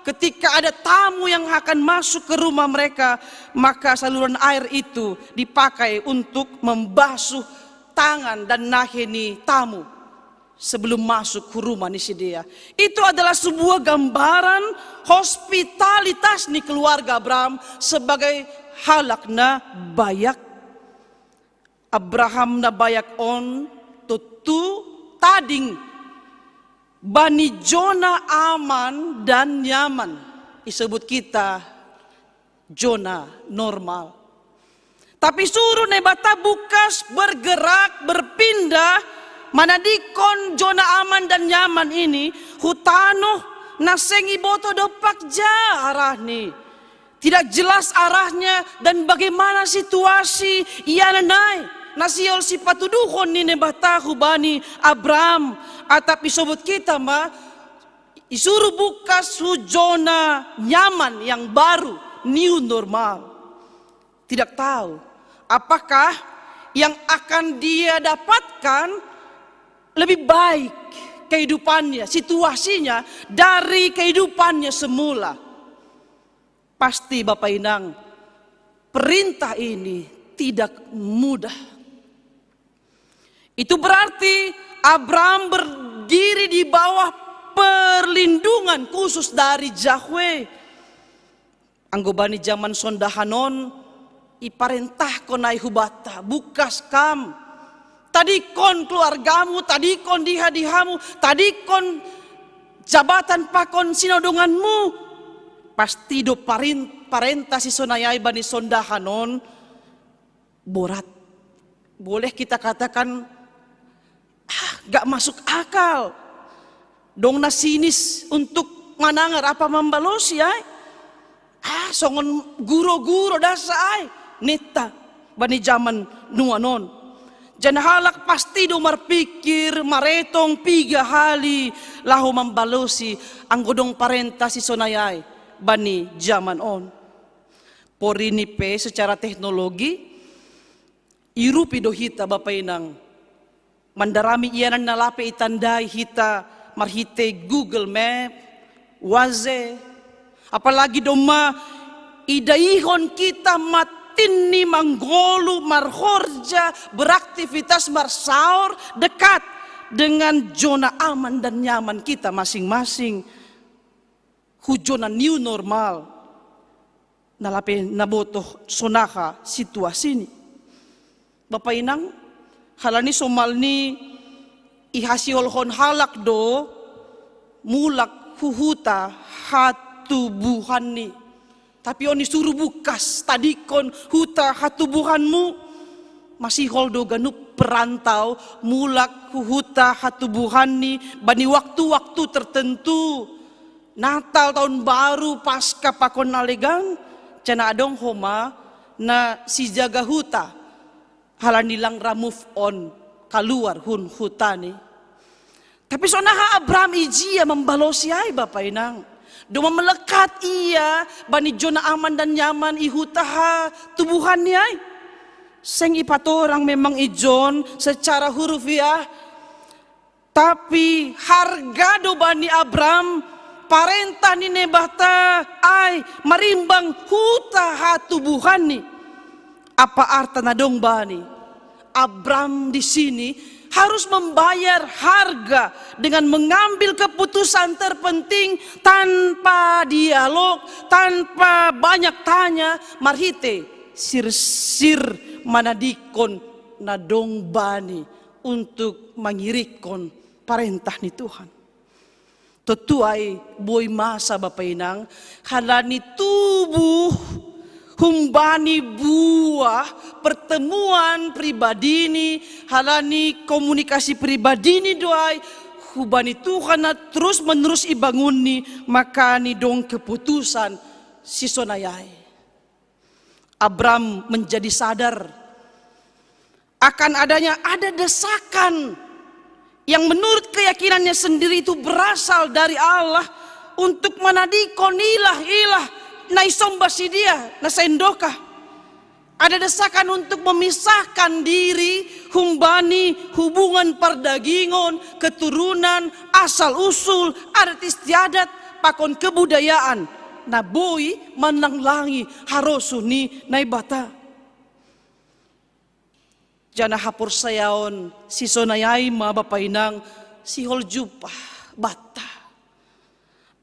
Ketika ada tamu yang akan masuk ke rumah mereka, maka saluran air itu dipakai untuk membasuh tangan dan naheni tamu sebelum masuk ke rumah ni si dia. Itu adalah sebuah gambaran hospitalitas ni keluarga Abram sebagai halak na bayak. Abraham na bayak on tutu tading bani Jona aman dan nyaman. Disebut kita Jona normal. Tapi suruh nebata bukas bergerak berpindah. Mana dikon Jona aman dan nyaman ini hutano nasengi boto dopak ja arah ni. Tidak jelas arahnya dan bagaimana situasi ia nanai. Nasiol si patuduhon ni nebata hubani Abram atap isobut kita ma isuruh bukas hujona nyaman yang baru new normal. Tidak tahu apakah yang akan dia dapatkan lebih baik kehidupannya, situasinya dari kehidupannya semula. Pasti Bapak Inang perintah ini tidak mudah. Itu berarti Abram berdiri di bawah perlindungan khusus dari Yahweh. Anggobani zaman sondahanon iparentah konai hubata bukas kam. Tadi kon keluargamu, tadi kon diha-dihamu, tadi kon jabatan pakon sinodonganmu. Pasti do parenta si sonayai bani sondahanon borat. Boleh kita katakan gak masuk akal. Dong nasinis untuk manangar apa membalos ya. Songon guro-guro dasa ay. Neta bani zaman nuanon. Jangan halak pasti do marpikir maretong 3 hali lahu membalosi anggodong parenta si sonayay bani zaman on. Porini pe secara teknologi irupi do hita Bapak Inang. Mandarami iyanan nalape itandai hita marhite Google Map, Waze. Apalagi doma idaihon kita matin ni manggolu marhorja beraktivitas marsaur dekat dengan zona aman dan nyaman kita masing-masing. Hujona new normal. Nalape nabotoh sonaha situasi ni. Bapak Inang, halani somal ni ihasiolhon halak do mulak huhuta hatubuhan ni. Tapi oni suruh bukas tadikon huta hatubuhanmu masih holdo ganup perantau mulak huhuta hatubuhan ni bani waktu-waktu tertentu. Natal tahun baru pasca pakon nalegang cana adong homa na si jaga huta halanilang ramove on keluar hun hutani. Tapi sonaha Abram ijia membalosi ay Bapak Inang. Doma melekat ia bani zona aman dan nyaman ihutaha tubuhannya ay. Seng ipatorang memang ijon secara hurufiah, tapi harga do bani Abram parentah ni nebata ay marimbang hutaha tubuhan ni. Apa arta nadong bani? Abram di sini harus membayar harga dengan mengambil keputusan terpenting tanpa dialog, tanpa banyak tanya. Marhite sir manadikon nadong bani untuk mengirikon parentah ni Tuhan. Tetuai boy masa Bapak Inang halani tubuh humbani buah pertemuan pribadi ni, halani komunikasi pribadi ni doai hubani Tuhan na terus menerus ibangun ni, maka ni dong keputusan si sonayai. Abram menjadi sadar akan ada desakan yang menurut keyakinannya sendiri itu berasal dari Allah untuk manadikon ilah na isomba si dia na sendoka. Ada desakan untuk memisahkan diri humbani hubungan perdagingon, keturunan, asal usul, adat istiadat, pakon kebudayaan. Na boy mananglangi harosuni na ibata. Jana hapur sayaon si sonayay ma Bapak Inang si holjupah bata.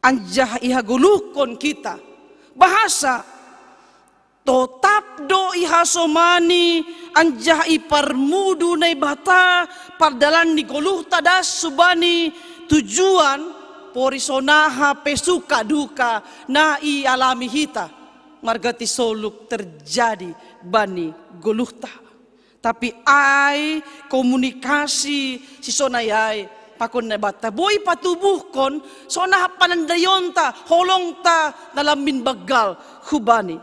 Anjah ihagulukon kita bahasa totap do ihasomani anjah iparmudu na ibata pardalan ni goluh tadas subani tujuan porisonaha pesuka duka na ialami hita margati soluk terjadi bani goluhta. Tapi ay komunikasi si sonayay pakon na bata boy patubuhkon sonah panandayonta holongta nalamin bagal hubani.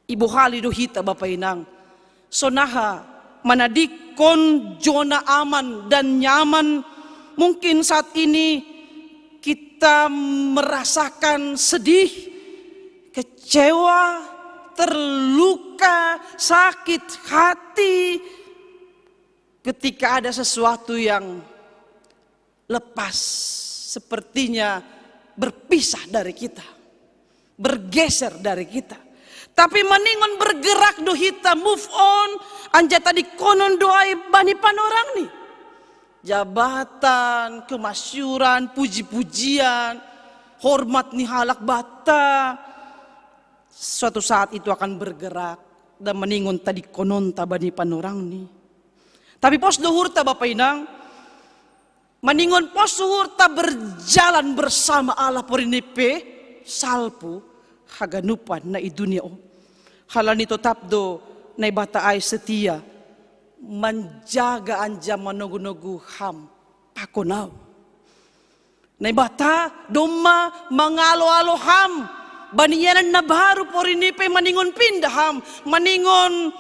Ibu halido hita Bapak Inang sonaha manadikon zona aman dan nyaman. Mungkin saat ini kita merasakan sedih, kecewa, terluka, sakit hati ketika ada sesuatu yang lepas, sepertinya berpisah dari kita, bergeser dari kita. Tapi meningon bergerak dohita move on, anja tadi konon doai bani panorang nih. Jabatan, kemasyuran, puji-pujian, hormat nih halak bata. Suatu saat itu akan bergerak dan meningon tadi konon tabani panorang nih. Tapi pos duhurta Bapak Inang, meningon pos duhurta berjalan bersama Allah porinipe salpu haganupan na idunia o. Halani tetap do na ibata ay setia menjaga anja manogu-nogu ham pakonaw. Na ibata doma mangalo-alo ham baniyanan na baru porinipe maningon pindaham maningon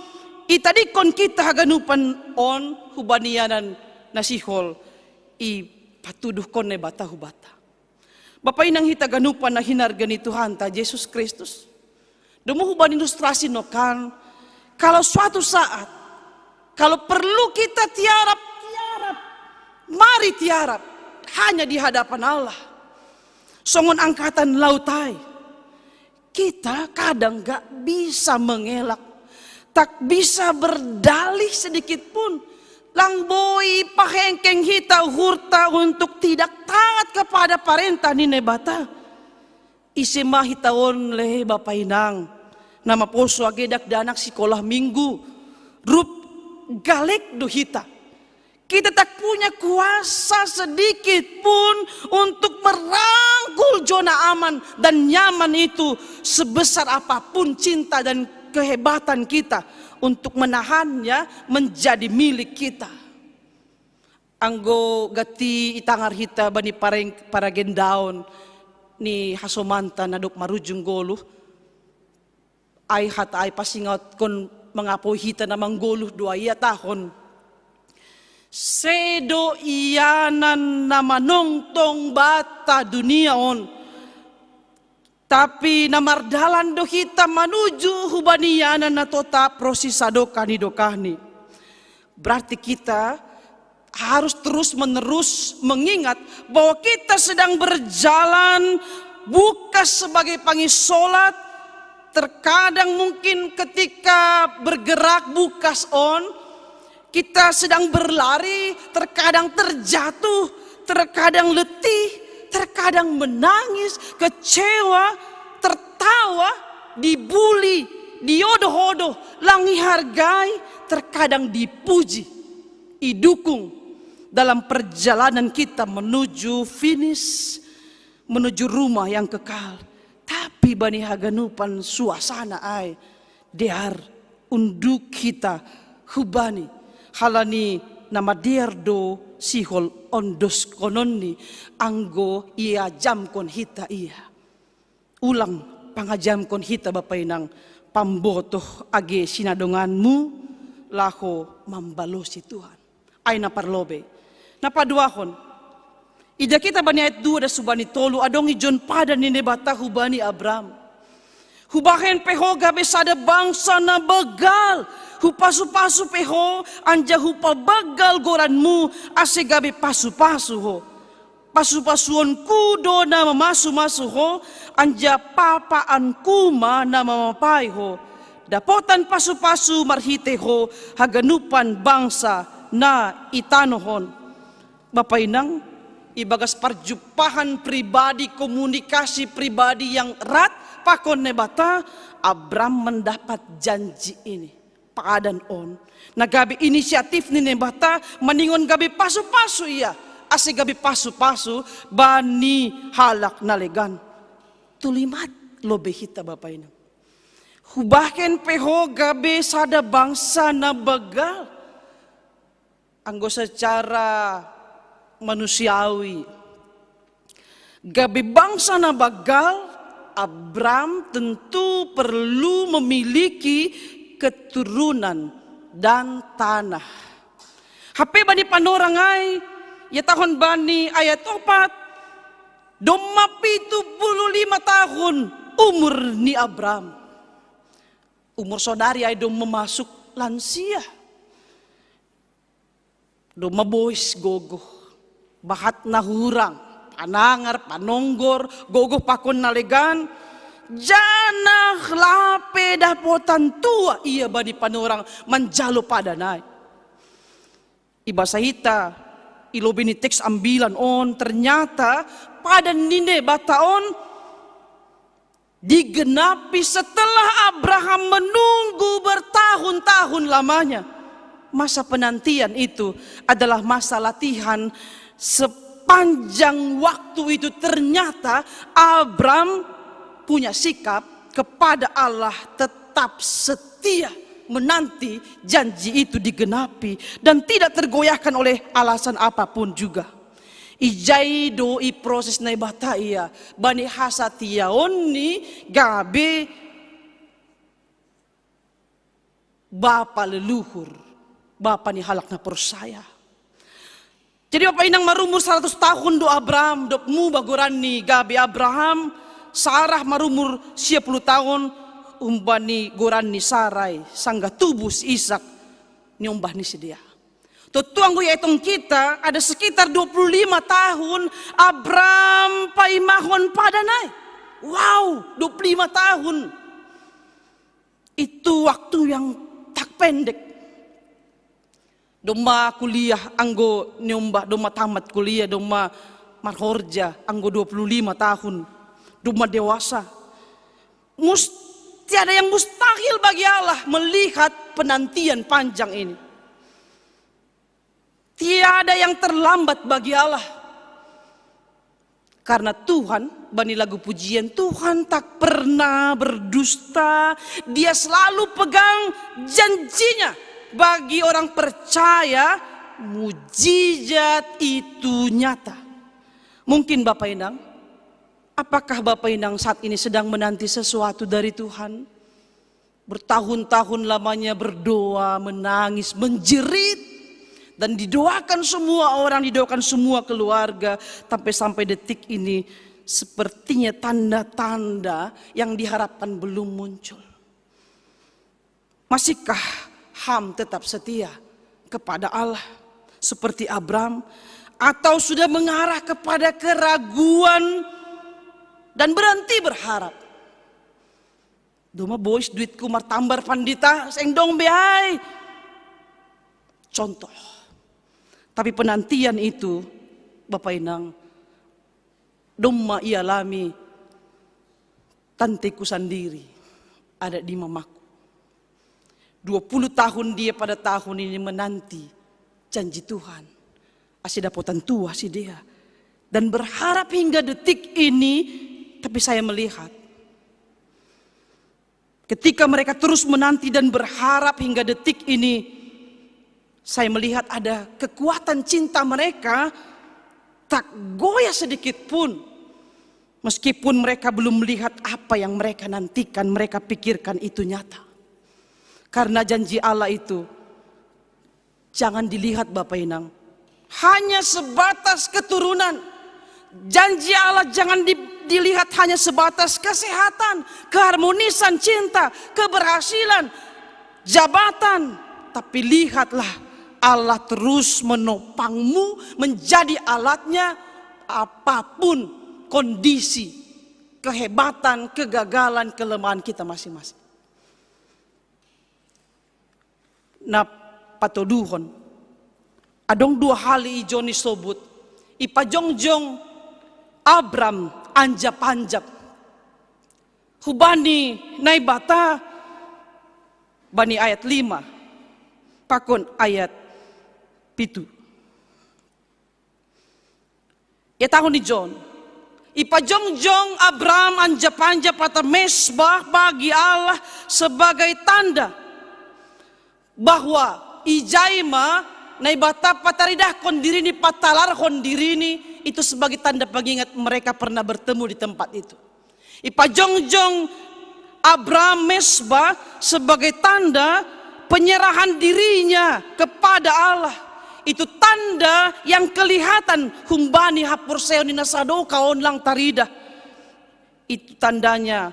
itadikon kita haganupan on hubaniyanan nasihol i patuduhkon na ibata hubata. Bapak Inang hita ganupan na hinargani Tuhan ta Yesus Kristus. Dumuhuban ilustrasi no kan kalau suatu saat kalau perlu kita tiarap, mari tiarap hanya di hadapan Allah. Songon angkatan lautai, kita kadang gak bisa mengelak, tak bisa berdalih sedikit pun. Langboi pahengkeng hita hurta untuk tidak taat kepada parentah ni nebata. Isema hitaon leh Bapak Inang, nama poso agedak danak sekolah minggu, rup galek do hita. Kita tak punya kuasa sedikit pun untuk merangkul zona aman dan nyaman itu sebesar apapun cinta dan kehebatan kita untuk menahannya menjadi milik kita. Anggo gati itangar hita bani para gendaon ni hasomanta nadok marujung goluh. Ay hata ay pasingot kon mengapoy hita namang goluh 2 tahun. Sedo iyanan na manongtong bata dunia on. Tapi namardalan do kita menuju hubaniyanan na tota prosesado kani. Berarti kita harus terus menerus mengingat bahwa kita sedang berjalan bukan sebagai pangisolat. Terkadang mungkin ketika bergerak bukas on, kita sedang berlari, terkadang terjatuh, terkadang letih, terkadang menangis, kecewa, tertawa, dibully, diodoh-odoh, langi hargai, terkadang dipuji, didukung dalam perjalanan kita menuju finish, menuju rumah yang kekal. Tapi bani haganupan suasana ai dear unduk kita hubani halani nama diardo sihol ondos kononni anggo ia jamkon hita iya. Ulang pangajamkon hita Bapak Inang pambotoh age sinadonganmu laho mambalosi Tuhan. Ay naparlobe. Napaduahon. Ida kita bani ayat 2 da subani tolu adongi John pada ni nebata hubani Abraham. Hubahen peho gabe sada bangsa na begal. Hupasu-pasu peho anja hupa begal goranmu ase gabe pasu-pasu ho. Pasu-pasuon kudo na mamasu-masu ho anja papaan kuma na mamapai ho. Dapotan pasu-pasu marhite ho haganupan bangsa na itanohon. Bapak Inang, ibagas perjumpahan pribadi, komunikasi pribadi yang erat pakon nebata Abraham mendapat janji ini paadan on nagabi inisiatif ni nebata maningon gabi pasu-pasu iya ase gabi pasu-pasu bani halak nalegan tulimat lobe hita Bapak Inang hubaken peho gabi sada bangsa na begal anggo secara manusiawi gabi bangsa na bagal Abraham tentu perlu memiliki keturunan dan tanah. Hape bani panorangai ya tahun bani ayat 4 doma 75 tahun umur ni Abraham. Umur saudari ay dom memasuk lansia. Doma boys gogo. Bahat na hurang, panangar, panonggor, gogoh pakon nalegan, janah lape dapotan tua iya bani panurang manjalo padanay. Ibasa hita, ilobini teks ambilan on, ternyata pada nine bataon digenapi setelah Abraham menunggu bertahun-tahun lamanya. Masa penantian itu adalah masa latihan. Sepanjang waktu itu ternyata Abraham punya sikap kepada Allah tetap setia menanti janji itu digenapi dan tidak tergoyahkan oleh alasan apapun juga. Ijai doi proses na ibata iya bani hasatiaonni gabe bapa leluhur bapa ni halak na persaya. Jadi Bapak Inang marumur 100 tahun do Abraham, dopmu baguran ni gabi Abraham, Sarah marumur 10 tahun, umbani goran ni Sarai, sangga tubus Ishak, ni umbah ni sedia. Tutuang gue yaitung kita, ada sekitar 25 tahun, Abraham paimahon padanay. Wow, 25 tahun. Itu waktu yang tak pendek. Doma kuliah anggo nyombah doma tamat kuliah doma marhorja anggo 25 tahun doma dewasa tiada yang mustahil bagi Allah melihat penantian panjang ini. Tiada yang terlambat bagi Allah karena Tuhan bani lagu pujian Tuhan tak pernah berdusta, dia selalu pegang janjinya. Bagi orang percaya, mujizat itu nyata. Mungkin Bapak Inang, apakah Bapak Inang saat ini sedang menanti sesuatu dari Tuhan? Bertahun-tahun lamanya berdoa, menangis, menjerit, Dan didoakan semua orang, didoakan semua keluarga. Sampai detik ini sepertinya tanda-tanda yang diharapkan belum muncul. Masihkah Ham tetap setia kepada Allah seperti Abraham? Atau sudah mengarah kepada keraguan dan berhenti berharap? Doma boys duitku martambar pandita sengdong behai. Contoh. Tapi penantian itu, Bapak Inang, doma ialami tanteku sendiri ada di mamaku. 20 tahun dia pada tahun ini menanti janji Tuhan. Asyik dapotan tua si dia. Dan berharap hingga detik ini, tapi saya melihat ketika mereka terus menanti dan berharap hingga detik ini, saya melihat ada kekuatan cinta mereka tak goyah sedikit pun. Meskipun mereka belum melihat apa yang mereka nantikan, mereka pikirkan itu nyata. Karena janji Allah itu jangan dilihat Bapak Inang, hanya sebatas keturunan. Janji Allah jangan dilihat hanya sebatas kesehatan, keharmonisan cinta, keberhasilan, jabatan. Tapi lihatlah, Allah terus menopangmu, menjadi alatnya apapun kondisi, kehebatan, kegagalan, kelemahan kita masing-masing. Nah, patoduhon, adong 2 hali ijoni sobut, ipajongjong Abram anjap-anjap, hubani naibata, bani ayat 5, pakon ayat 7. Ya tahun di John, ipajongjong Abram anjap-anjap atau mesbah bagi Allah sebagai tanda bahwa ijaima naibata pataridah kondirini patalar kondirini, itu sebagai tanda pengingat mereka pernah bertemu di tempat itu. Ipajongjong Abram mesbah sebagai tanda penyerahan dirinya kepada Allah. Itu tanda yang kelihatan, humbani hapur seoni nasado kaon lang tarida. Itu tandanya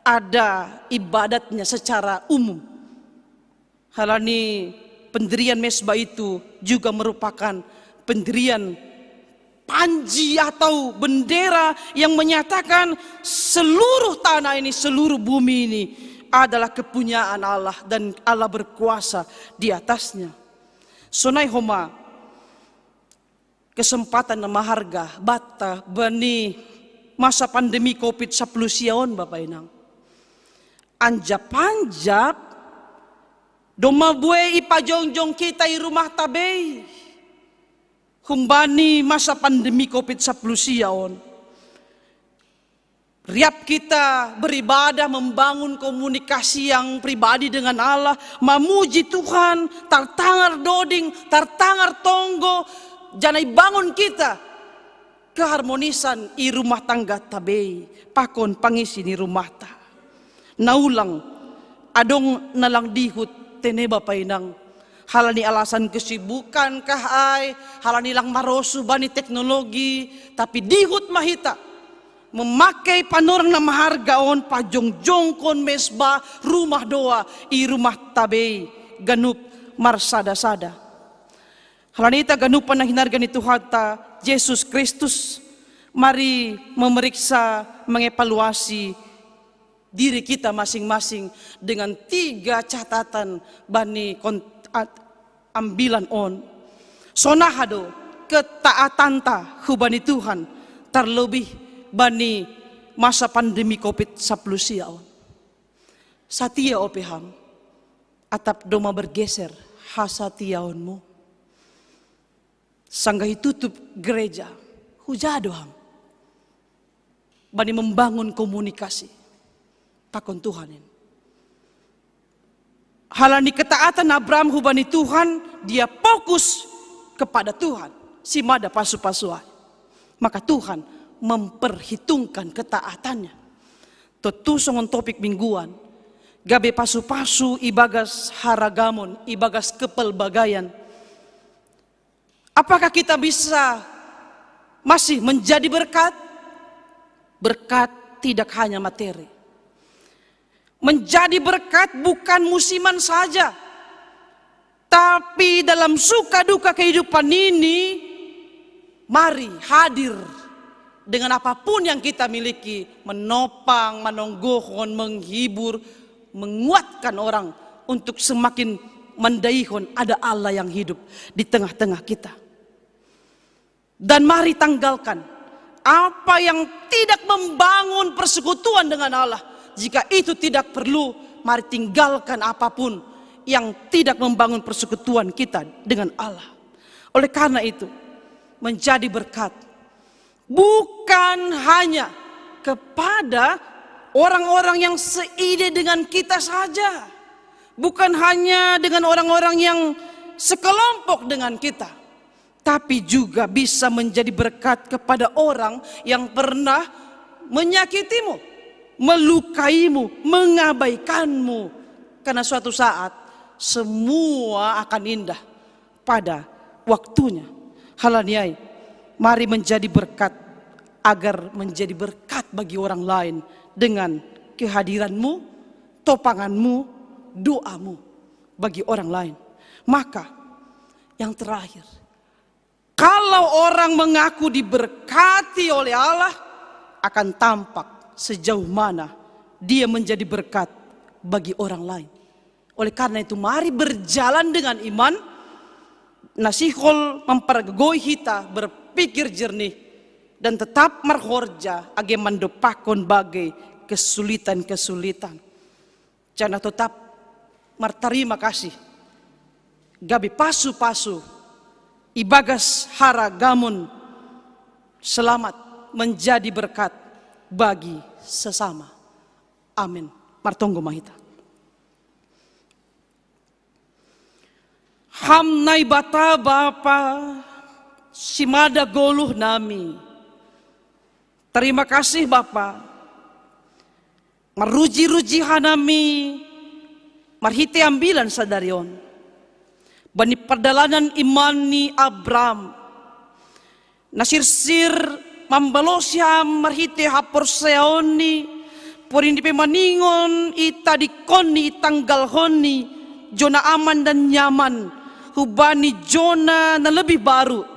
ada ibadatnya secara umum. Halani pendirian mesbah itu juga merupakan pendirian panji atau bendera yang menyatakan seluruh tanah ini, seluruh bumi ini adalah kepunyaan Allah dan Allah berkuasa di atasnya. Sonai homa kesempatan na maharga bata bani masa pandemi COVID-19 siaon Bapak Inang. Anjap-anjap doma bue ipajongjong kita i rumah tabei. Humbani masa pandemi COVID-19 siaon. Riap kita beribadah, membangun komunikasi yang pribadi dengan Allah, memuji Tuhan, tartangar doding, tartangar tonggo, janai bangun kita keharmonisan i rumah tangga tabei, pakon pangisi ni rumah ta. Naulang adong nalang dihut tene Bapak Inang, halani alasan kesibukan kah ay, halani lang marosu bani teknologi, tapi dihut mahita memakai panorang na mahargaon pajongjong kon mesbah rumah doa i rumah tabei ganup marsada-sada. Halanita ganupan na hinarga ni Tuhan ta Yesus Kristus, mari memeriksa, mengevaluasi diri kita masing-masing dengan 3 catatan bani ambilan on. Sonahado ketaatan ta hubani Tuhan terlebih bani masa pandemi COVID-19 siaon. Satia opeham atap doma bergeser hasatiaonmu. Sanggahi tutup gereja hujadoham. Bani membangun komunikasi pakon Tuhanin. Halani ketaatan Abraham hubani Tuhan, dia fokus kepada Tuhan. Si mada pasu-pasuai. Maka Tuhan memperhitungkan ketaatannya. Tetusongon topik mingguan. Gabe pasu-pasu ibagas haragamon, ibagas kepelbagayan. Apakah kita bisa masih menjadi berkat? Berkat tidak hanya materi. Menjadi berkat bukan musiman saja, tapi dalam suka duka kehidupan ini, mari hadir dengan apapun yang kita miliki, menopang, menonggohon, menghibur, menguatkan orang untuk semakin mendaihon ada Allah yang hidup di tengah-tengah kita. Dan mari tanggalkan apa yang tidak membangun persekutuan dengan Allah. Jika itu tidak perlu, mari tinggalkan apapun yang tidak membangun persekutuan kita dengan Allah. Oleh karena itu, menjadi berkat bukan hanya kepada orang-orang yang seide dengan kita saja, bukan hanya dengan orang-orang yang sekelompok dengan kita, tapi juga bisa menjadi berkat kepada orang yang pernah menyakitimu, melukaimu, mengabaikanmu. Karena suatu saat semua akan indah pada waktunya. Halaniai, mari menjadi berkat agar menjadi berkat bagi orang lain dengan kehadiranmu, topanganmu, doamu bagi orang lain. Maka yang terakhir, kalau orang mengaku diberkati oleh Allah, akan tampak sejauh mana dia menjadi berkat bagi orang lain. Oleh karena itu, mari berjalan dengan iman, nasihol mempergoi kita berpikir jernih, dan tetap marhorja age mandopakon bagai kesulitan-kesulitan. Jangan tetap marterima kasih gabi pasu-pasu ibagas haragamun selamat menjadi berkat bagi sesama. Amin. Martonggo mahita. Hamnai bata bapa simada goluh nami. Terima kasih Bapa. Maruji-ruji hanami marhite ambilan sadarion. Bani perdalanan imani Abram. Nasirsir mambalosya marhite hapor seoni. Porindi pemaningon ita dikoni tanggal honi. Jona aman dan nyaman. Hubani Jona na lebih baru.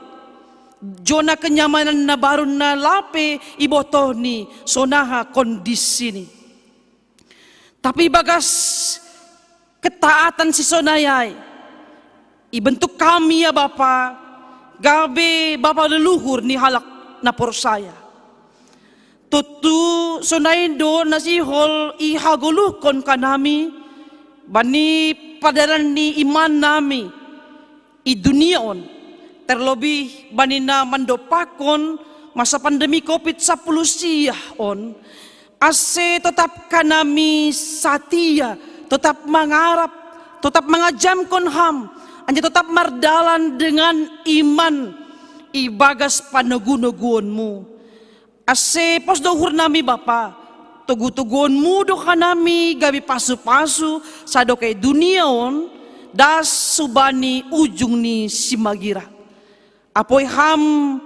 Jona kenyamanan na baru na lape ibotohni sonaha kondisi ni. Tapi bagas ketaatan si sonayai ibentuk kami ya Bapa, gabe Bapa leluhur ni halak na porsaya. Tutu sonaindo na sihol ihagulukon kanami bani padaran ni iman nami i duniaon. Terlebih banina mandopakon masa pandemi COVID-19 on. Ase tetap kanami satia, tetap mangarap, tetap mengajamkan ham, anja tetap mardalan dengan iman ibagas panagunaguanmu. Ase pos dohur nami Bapa, tugu-tuguanmu do kanami gabi pasu-pasu sado kay duniaon das subani ujung ni simagira. Apoy ham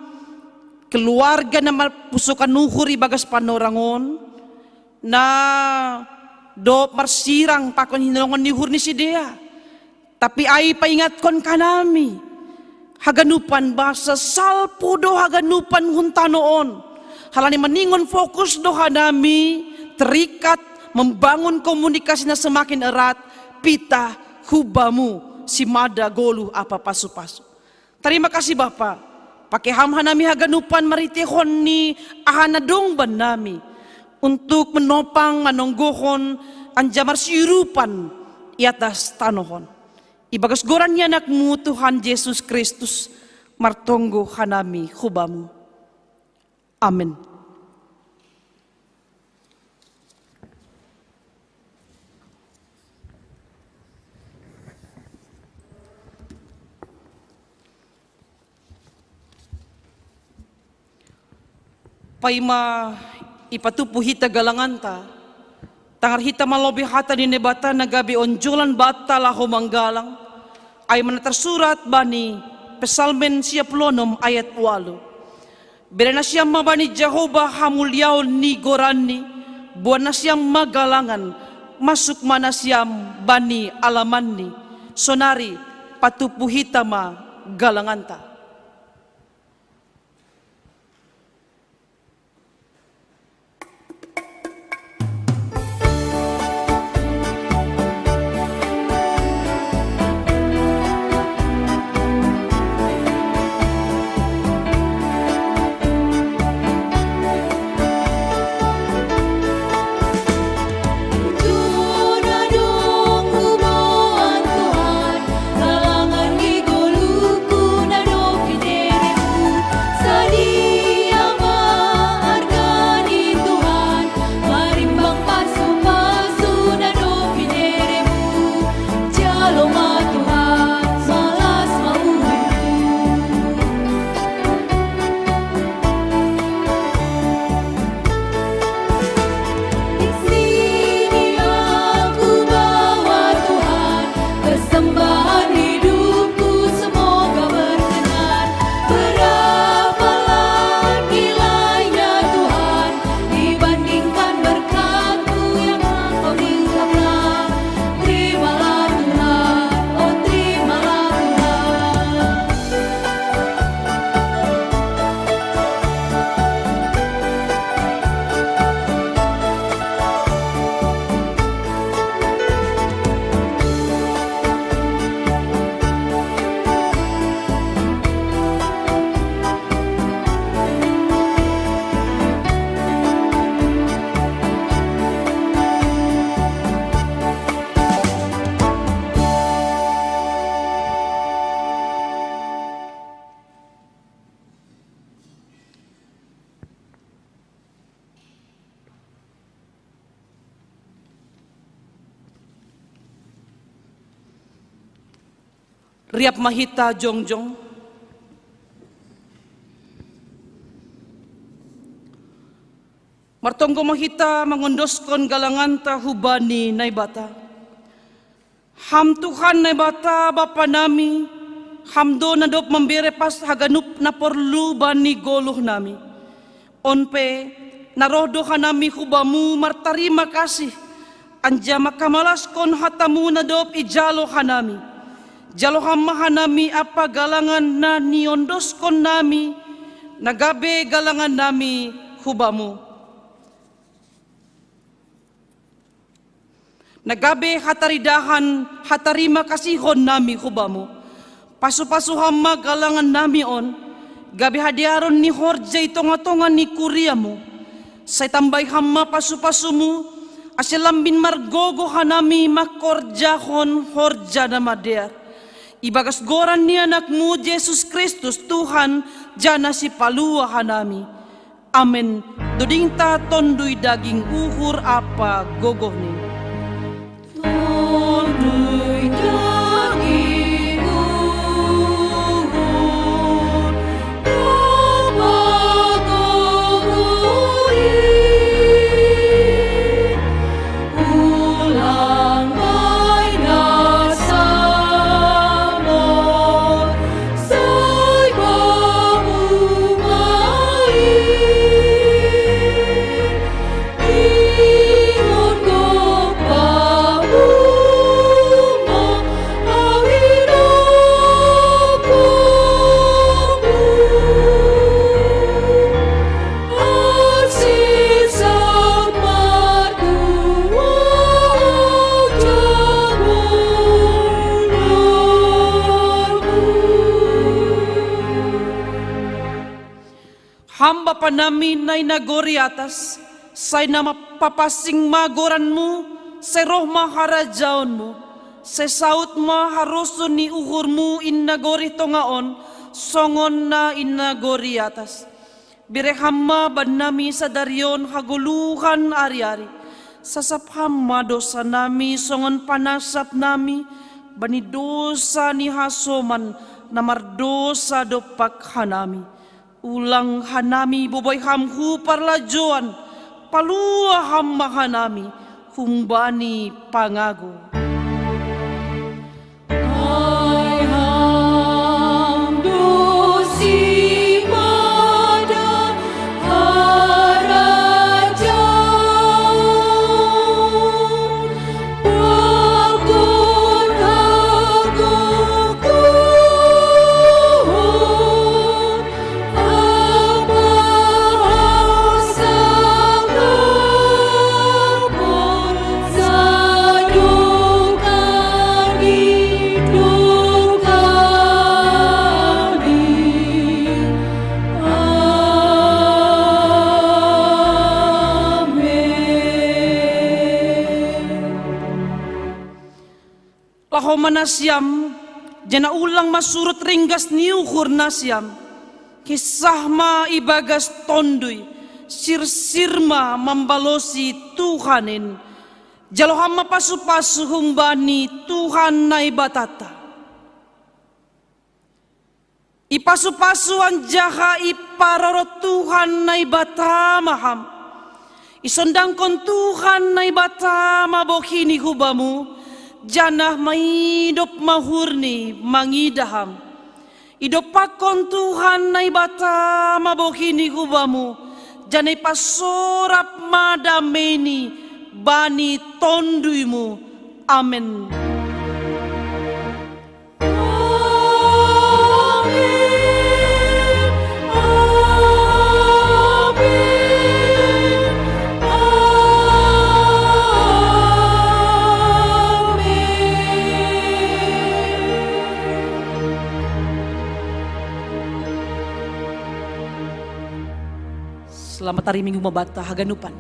keluarga na pusukan nuhur ibagas panorangon na do marsirang pakon hinalongan ni hur ni si Dea. Tapi ay paingatkon kanami haganupan basa salpo do haganupan huntanoon. Halani maningon fokus do hanami terikat membangun komunikasi na semakin erat pita hubamu si mada golu apa pasu-pasu. Terima kasih Bapa. Pakai hamha nami haganupan maritihon ni ahanadong ban nami untuk menopang manonggohon anjamar siurupan i atas tanohon. Ibagas gorannya anakmu Tuhan Yesus Kristus martonggo hanami hubamu. Amin. Paima ipatupu hita galanganta tangar hita malobi hata di nebata nagabi onjulan bata laho manggalang ay mana tersurat bani Pesalmen 96 ayat 8. Bila na siyang mabani Jehovah hamulyaw ni gorani, buwan na siyang magalangan, masuk mana siyang bani alaman ni, sonari patupuhita ma galanganta. Riap mahita jongjong. Martonggo mahita mengondoskon galanganta hubani naibata. Ham Tuhan naibata Bapa nami, hamdo nadop membere pas haganup na porlu bani goluh nami. Onpe narodo hanami hubamu martarima kasih. Anja makamalaskon hatamu nadop ijalo hanami. Jalo hamahanami apa galangan na niondoskon nami, nagabe galangan nami hubamu. Nagabe hataridahan hatarima kasihon nami hubamu. Pasu-pasu hama galangan nami on, gabe hadiaron ni horja itonga-tonga ni kuriamu. Say tambay hama pasu-pasumu, asilambin margogo hanami makorjahon horja na madear. Ibagas goran ni anakmu Yesus Kristus Tuhan jana si palua hanami. Amen. Doding ta tonduy daging uhur apa gogoh ni. Tonduy daging uhur apa gogoh ulang may nasa hamba panamin na inagori atas, say na mapapasing magoranmu, say roh maharajaon mo, say saut maharoso ni uhurmu inagori tongaon, songon na inagori atas. Birehama banami sa daryon haguluhan ari-ari, sasaphama dosa nami, songon panasap nami, banidosa ni hasoman, namardosa dopak hanami. Ulang hanami boboy hamhu parlajoan, palua ham mahanami, humbani pangago. Ay hamdu manasiam, jana ulang masurut ringgas niukur nasiam, kisah ma ibagas tondui, sir-sirma membalosi Tuhanin, jalohama pasu-pasu humbani Tuhan na ibatata. Ipasu-pasuan jaha iparoro Tuhan na ibatamaham, isondangkon Tuhan na ibatama bohini hubamu, janah maidop mahurni mangidaham. Idopakon Tuhan na ibatama bohini hubamu, janah ipasorap madameni bani tonduimu. Amin. Selamat hari Minggu Mabata Haganupan.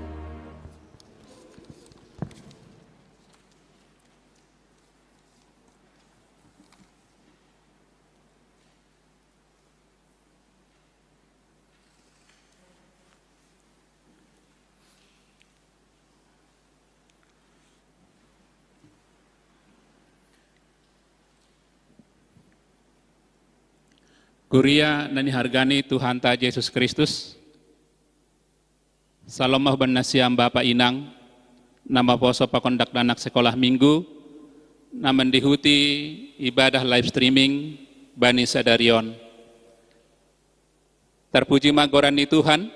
Kuria nani hargani Tuhan ta Yesus Kristus. Salam mahban nasiam Bapak Inang, nama poso pakondak danak sekolah minggu, nama dihuti ibadah live streaming Bani Sadarion. Terpuji magorani Tuhan,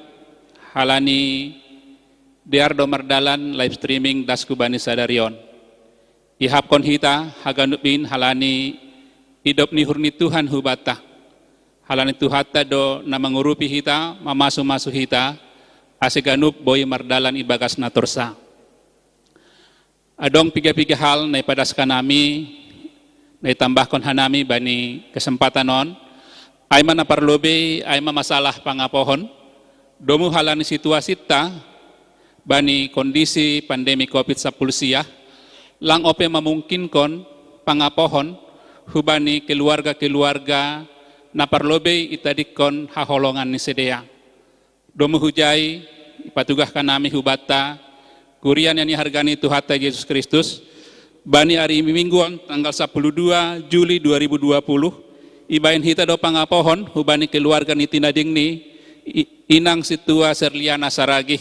halani diardo mardalan live streaming dasku Bani Sadarion. Ihapkon hita haganupin halani hidup nihurni Tuhan hubata. Halani Tuhata do na mengurupi hita, mamasu-masu hita, asiganup boy mardalan ibagas natursa. Adong piga-piga hal na ipadaskan nami, na itambahkan hanami bani kesempatan non, ay man naparlobe, ay masalah pangapohon, domu halani situasi ta, bani kondisi pandemi COVID-19 siya, lang ope mamungkinkon pangapohon, hubani keluarga-keluarga, naparlobe itadikon haholongan ni sedea. Domu hujai, ipatugah kanami hubata, kurian yang dihargani Tuhata Yesus Kristus, bani hari Mingguan tanggal 12 Juli 2020, ibain hita do pangapohon, hubani keluarga ni tinading ni, inang situa Serliana Saragih,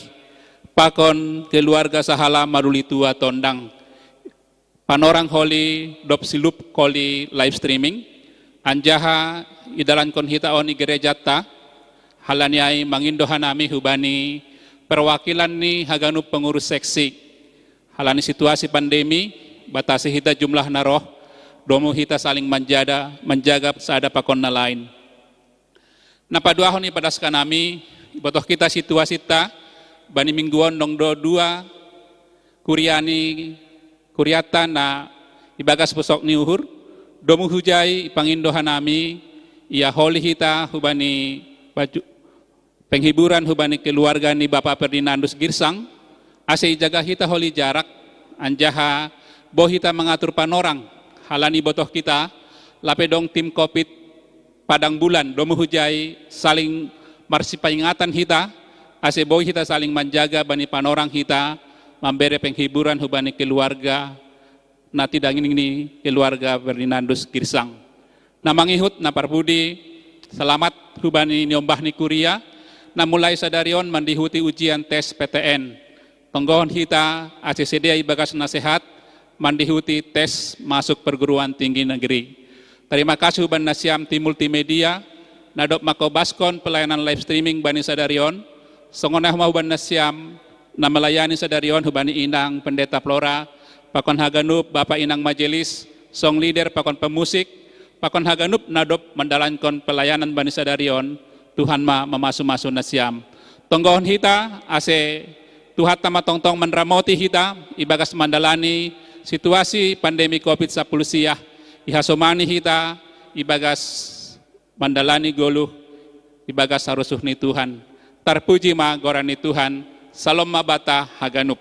pakon keluarga sahala maruli tua tondang, panorang holi dop silup koli live streaming, anjaha idalankon hita oni gereja ta, halaniai mangindohan nami hubani perwakilan ni haganup pengurus seksi. Halani situasi pandemi, batasi hita jumlah naroh, domu hita saling menjaga seada pakon na lain. Napaduahon ipadaskan nami, botoh kita situasi ta, bani mingguan dong do dua, kuriata na ibagas pusok ni uhur, domu hujai pangindohan nami, ia holi hita hubani penghiburan hubani keluarga ni Bapak Ferdinandus Girsang, ase jaga hita holi jarak, anjaha boh hita mengatur panorang, halani botoh kita, lapedong tim COVID padang bulan, domu hujai saling marsi peringatan hita, ase boh hita saling menjaga bani panorang hita, memberi penghiburan hubani keluarga, na tidak ini keluarga Ferdinandus Girsang. Namangihut na parpudi, selamat hubani nyombah ni kuria, na mulai sadarion mandihuti ujian tes PTN. Tonggohon hita ACCD ibagas nasehat, mandihuti tes masuk perguruan tinggi negeri. Terima kasih ban nasiam tim multimedia, nadop makobaskon pelayanan live streaming Bani Sadarion, songonah mau ban nasiam, na melayani Sadarion hubani Inang Pendeta Flora, pakon haganup Bapak Inang Majelis, song leader pakon pemusik, pakon haganup nadop mendalankon pelayanan Bani Sadarion, Tuhan ma memasu-masu nasiam. Tonggohon hita ase Tuhan tama tong-tong menramoti hita ibagas mandalani situasi pandemi COVID-19 siah ihasomani hita ibagas mandalani goluh ibagas harusuh ni Tuhan. Terpuji ma gorani Tuhan. Salam mabata haganup.